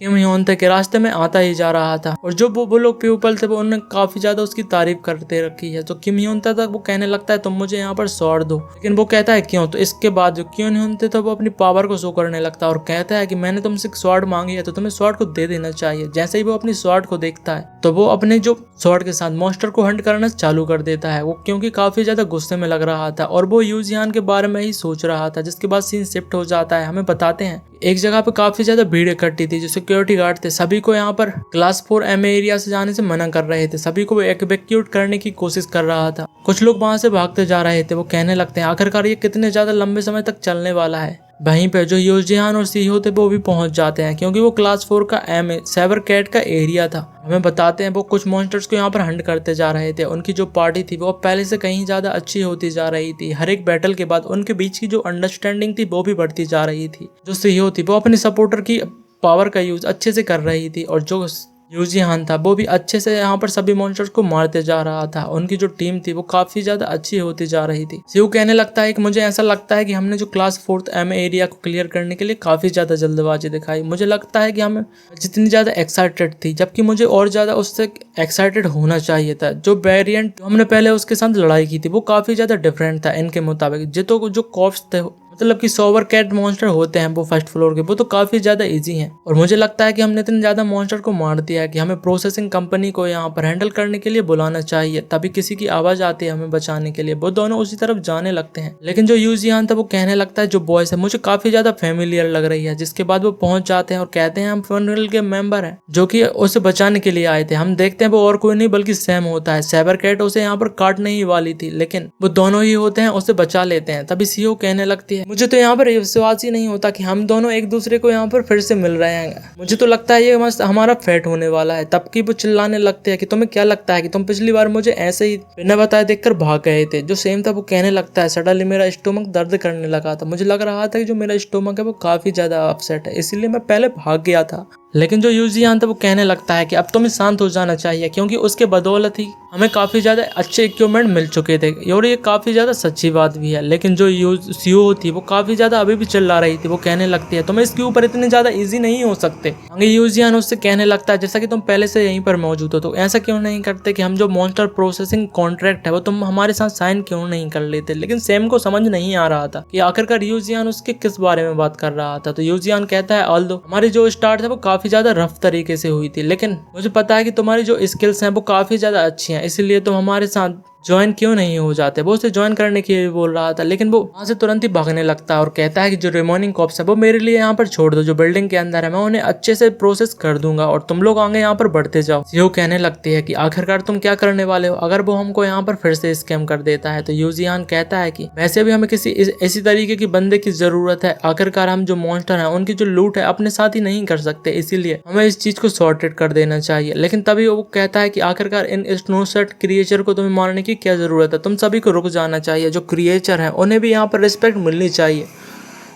किम ह्योन थे के रास्ते में आता ही जा रहा था और जो वो लोग पीपल थे वो उन्होंने काफी ज्यादा उसकी तारीफ करते रखी है। तो किम ह्योन तक वो कहने लगता है तुम मुझे यहाँ पर स्वॉर्ड दो, लेकिन वो कहता है क्यों। तो इसके बाद जो क्यों ह्योन थे तो वो अपनी पावर को शो करने लगता है और कहता है कि मैंने तुमसे स्वॉर्ड मांगी है तो तुम्हें स्वॉर्ड को दे देना चाहिए। जैसे ही वो अपनी स्वॉर्ड को देखता है तो वो अपने जो स्वॉर्ड के साथ मॉन्स्टर को हंट करना चालू कर देता है। वो क्योंकि काफी ज्यादा गुस्से में लग रहा था और वो यू जियान के बारे में ही सोच रहा था। जिसके बाद सीन शिफ्ट हो जाता है। हमें बताते हैं एक जगह पे काफी ज्यादा भीड़ इकट्ठी थी। जो सिक्योरिटी गार्ड थे सभी को यहाँ पर क्लास 4 एमए एरिया से जाने से मना कर रहे थे। सभी को इवैक्यूएट करने की कोशिश कर रहा था। कुछ लोग वहां से भागते जा रहे थे। वो कहने लगते हैं आखिरकार ये कितने ज्यादा लंबे समय तक चलने वाला है। वहीं पे जो यूजियान और सीहो थे वो भी पहुंच जाते हैं क्योंकि वो क्लास 4 का एमए साइबर कैट का एरिया था। हमें बताते हैं वो कुछ मॉन्स्टर्स को यहाँ पर हंट करते जा रहे थे। उनकी जो पार्टी थी वो पहले से कहीं ज्यादा अच्छी होती जा रही थी। हर एक बैटल के बाद उनके बीच की जो अंडरस्टैंडिंग थी वो भी बढ़ती जा रही थी। जो सीहो थी वो अपने सपोर्टर की पावर का यूज अच्छे से कर रही थी और जो यूजियान था वो भी अच्छे से यहाँ पर सभी मॉन्स्टर्स को मारते जा रहा था। उनकी जो टीम थी वो काफी ज्यादा अच्छी होती जा रही थी। सीहू कहने लगता है कि मुझे ऐसा लगता है कि हमने जो क्लास 4 एम एरिया को क्लियर करने के लिए काफी ज्यादा जल्दबाजी दिखाई। मुझे लगता है कि हमें जितनी ज्यादा एक्साइटेड थी जबकि मुझे और ज्यादा उससे एक्साइटेड होना चाहिए था। जो वेरिएंट हमने पहले उसके साथ लड़ाई की थी वो काफी ज्यादा डिफरेंट था इनके मुताबिक। जो कॉप्स थे मतलब कि सोवर कैट मॉन्स्टर होते हैं वो फर्स्ट फ्लोर के वो तो काफी ज्यादा इजी हैं और मुझे लगता है कि हमने इतने ज्यादा मॉन्स्टर को मार दिया है कि हमें प्रोसेसिंग कंपनी को यहाँ पर हैंडल करने के लिए बुलाना चाहिए। तभी किसी की आवाज आती है हमें बचाने के लिए। वो दोनों उसी तरफ जाने लगते हैं लेकिन जो यूजियान था वो कहने लगता है जो बॉयस है मुझे काफी ज्यादा फेमिलियर लग रही है। जिसके बाद वो पहुंच जाते हैं और कहते हैं हम फनरल के मेंबर हैं जो कि उसे बचाने के लिए आए थे। हम देखते हैं वो और कोई नहीं बल्कि सैम होता है। साइबर कैट उसे यहाँ पर काटने ही वाली थी लेकिन वो दोनों ही होते हैं उसे बचा लेते हैं। तभी सीओ कहने लगती है मुझे तो यहाँ पर विश्वास ही नहीं होता कि हम दोनों एक दूसरे को यहाँ पर फिर से मिल रहे हैं। मुझे तो लगता है ये मस्त हमारा फेट होने वाला है। तब की वो चिल्लाने लगते हैं कि तुम्हें क्या लगता है कि तुम पिछली बार मुझे ऐसे ही बिना बताए देखकर भाग गए थे। जो सेम था वो कहने लगता है सडनली मेरा स्टोमक दर्द करने लगा था। मुझे लग रहा था कि जो मेरा स्टोमक है वो काफी ज्यादा अपसेट है इसलिए मैं पहले भाग गया था। लेकिन जो यूजियान था वो कहने लगता है कि अब तुम्हें शांत हो जाना चाहिए क्योंकि उसके बदौलत ही हमें काफी ज्यादा अच्छे इक्विपमेंट मिल चुके थे और ये काफी ज्यादा सच्ची बात भी है। लेकिन जो सीओ थी वो काफी ज्यादा अभी भी चिल्ला रही थी। वो कहने लगती है तुम इसके ऊपर इतने ज्यादा इजी नहीं हो सकते। यूजियान उससे कहने लगता है जैसा कि तुम पहले से यहीं पर मौजूद हो तो ऐसा क्यों नहीं करते कि हम जो मॉन्स्टर प्रोसेसिंग कॉन्ट्रैक्ट है वो तुम हमारे साथ साइन क्यों नहीं कर लेते। लेकिन सैम को समझ नहीं आ रहा था कि आखिरकार यूजियान उसके किस बारे में बात कर रहा था। तो यूजियान कहता है ऑल्दो हमारी जो स्टार्ट है वो काफी ज्यादा रफ तरीके से हुई थी लेकिन मुझे पता है कि तुम्हारी जो स्किल्स हैं वो काफी ज्यादा अच्छी हैं इसलिए तुम हमारे साथ ज्वाइन क्यों नहीं हो जाते। वो उसे ज्वाइन करने के लिए बोल रहा था लेकिन वो वहां से तुरंत ही भागने लगता है और कहता है कि जो रिमोनिंग कॉप्स है वो मेरे लिए यहाँ पर छोड़ दो। जो बिल्डिंग के अंदर है मैं उन्हें अच्छे से प्रोसेस कर दूंगा और तुम लोग आगे यहाँ पर बढ़ते जाओ। सीओ कहने लगती है कि आखिरकार तुम क्या करने वाले हो अगर वो हमको यहाँ पर फिर से स्कैम कर देता है। तो यूजियान कहता है कि वैसे भी हमें किसी ऐसी तरीके की बंदे की जरूरत है। आखिरकार हम जो मॉन्स्टर है उनकी जो लूट है अपने साथ ही नहीं कर सकते इसीलिए हमें इस चीज को सॉर्टेड कर देना चाहिए। लेकिन तभी वो कहता है कि आखिरकार इन स्नोसेट क्रिएचर को तुम्हें मारने की क्या जरूरत है। तुम सभी को रुक जाना चाहिए। जो क्रिएचर हैं उन्हें भी यहाँ पर रिस्पेक्ट मिलनी चाहिए।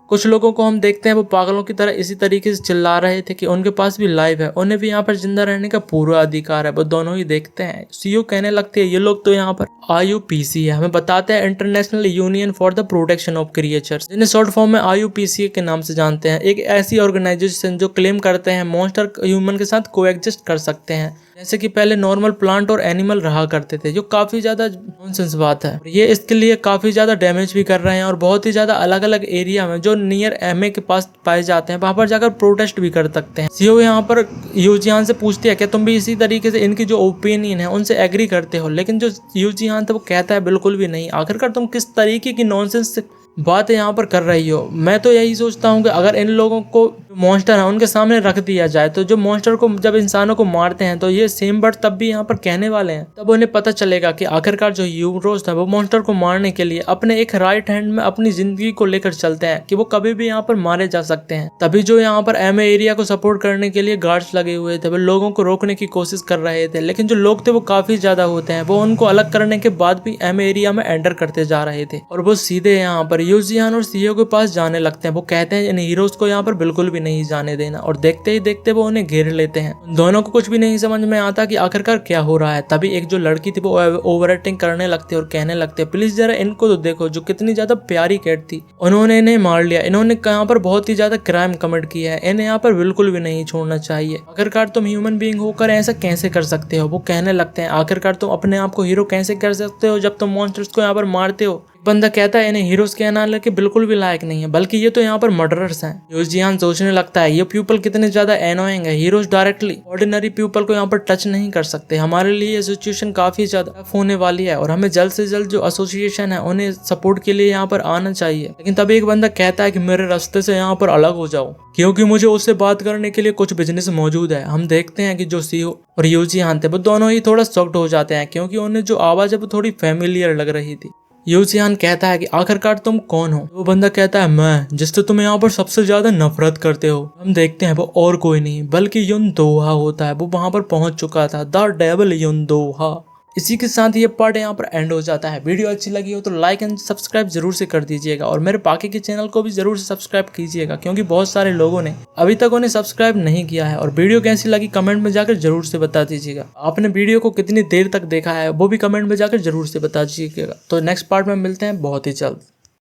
कुछ लोगों को हम देखते हैं वो पागलों की तरह इसी तरीके से चिल्ला रहे थे कि उनके पास भी लाइफ है, उन्हें भी यहाँ पर जिंदा रहने का पूरा अधिकार है। वो दोनों ही देखते हैं। सीओ कहने लगते हैं ये लोग तो यहाँ पर IUPC है। हमें बताते हैं international union for the protection of creatures, जिन्हें शॉर्ट फॉर्म में IUPC के नाम से जानते हैं। एक ऐसी ऑर्गेनाइजेशन जो क्लेम करते हैं मॉन्स्टर ह्यूमन के साथ कोएग्जिस्ट कर सकते हैं, जैसे कि पहले नॉर्मल प्लांट और एनिमल रहा करते थे, जो काफी ज्यादा नॉनसेंस बात है। ये इसके लिए काफी ज्यादा डैमेज भी कर रहे हैं और बहुत ही ज्यादा अलग अलग एरिया में जो नियर एमए के पास पाए जाते हैं वहां पर जाकर प्रोटेस्ट भी कर सकते हैं। सीओ यहाँ पर यूजियान से पूछती है क्या तुम भी इसी तरीके से इनकी जो ओपिनियन है उनसे एग्री करते हो, लेकिन जो यूजियान था वो कहता है बिल्कुल भी नहीं। आखिरकार तुम किस तरीके की नॉनसेंस बात यहाँ पर कर रही हो। मैं तो यही सोचता हूँ कि अगर इन लोगों को मॉन्स्टर है उनके सामने रख दिया जाए तो जो मॉन्स्टर को जब इंसानों को मारते हैं तो ये सेम वर्ड तब भी यहाँ पर कहने वाले हैं। तब उन्हें पता चलेगा कि आखिरकार जो यूरोस था वो मॉन्स्टर को मारने के लिए अपने एक राइट हैंड में अपनी जिंदगी को लेकर चलते हैं कि वो कभी भी यहाँ पर मारे जा सकते हैं। तभी जो यहाँ पर एमए एरिया को सपोर्ट करने के लिए गार्ड्स लगे हुए थे वो लोगों को रोकने की कोशिश कर रहे थे, लेकिन जो लोग थे वो काफी ज्यादा होते हैं। वो उनको अलग करने के बाद भी एमए एरिया में एंटर करते जा रहे थे और वो सीधे यहाँ पर यूजियान और सीओ के पास जाने लगते हैं। वो कहते हैं इन हीरोज को यहाँ पर बिल्कुल भी नहीं जाने देना और देखते ही देखते वो उन्हें घेर लेते हैं। उन दोनों को कुछ भी नहीं समझ में आता कि आखिरकार क्या हो रहा है। तभी एक जो लड़की थी वो ओवर एक्टिंग करने लगती है और कहने लगते हैं प्लीज जरा इनको तो देखो, जो कितनी ज्यादा प्यारी कैट थी, उन्होंने इन्हें मार लिया। इन्होंने यहाँ पर बहुत ही ज्यादा क्राइम कमिट किया है, इन्हें यहाँ पर बिल्कुल भी नहीं छोड़ना चाहिए। आखिरकार तुम ह्यूमन बीइंग होकर ऐसा कैसे कर सकते हो। वो कहने लगते हैं आखिरकार तुम अपने आप को हीरो कैसे कर सकते हो जब तुम मॉन्स्टर्स को यहाँ पर मारते हो। बंदा कहता है इन्हें हीरोज कहना लेके बिल्कुल भी लायक नहीं है, बल्कि ये तो यहाँ पर मर्डरर्स हैं। यूजियान सोचने लगता है ये पीपल कितने ज्यादा एनोइंग है, हीरोज डायरेक्टली ऑर्डिनरी पीपल को यहाँ पर टच नहीं कर सकते। हमारे लिए ये सिचुएशन काफी ज्यादा टफ होने वाली है और हमें जल्द से जल्द जो एसोसिएशन है उन्हें सपोर्ट के लिए यहाँ पर आना चाहिए। लेकिन तभी एक बंदा कहता है कि मेरे रास्ते से यहाँ पर अलग हो जाओ, क्योंकि मुझे उससे बात करने के लिए कुछ बिजनेस मौजूद है। हम देखते हैं कि जो सीओ और यूजियान थे वो दोनों ही थोड़ा शॉक्ड हो जाते हैं, क्योंकि उन्हें जो आवाज है वो थोड़ी फेमिलियर लग रही थी। यूजियान कहता है कि आखिरकार तुम कौन हो। वो बंदा कहता है मैं, जिससे तुम यहाँ पर सबसे ज्यादा नफरत करते हो। हम देखते हैं वो और कोई नहीं बल्कि युनदोहा होता है। वो वहां पर पहुंच चुका था, द डेविल युनदोहा। इसी के साथ ये पार्ट यहाँ पर एंड हो जाता है। वीडियो अच्छी लगी हो तो लाइक एंड सब्सक्राइब जरूर से कर दीजिएगा और मेरे बाकी के चैनल को भी जरूर से सब्सक्राइब कीजिएगा, क्योंकि बहुत सारे लोगों ने अभी तक उन्हें सब्सक्राइब नहीं किया है। और वीडियो कैसी लगी कमेंट में जाकर जरूर से बता दीजिएगा। आपने वीडियो को कितनी देर तक देखा है वो भी कमेंट में जाकर जरूर से बता दीजिएगा। तो नेक्स्ट पार्ट में मिलते हैं बहुत ही जल्द।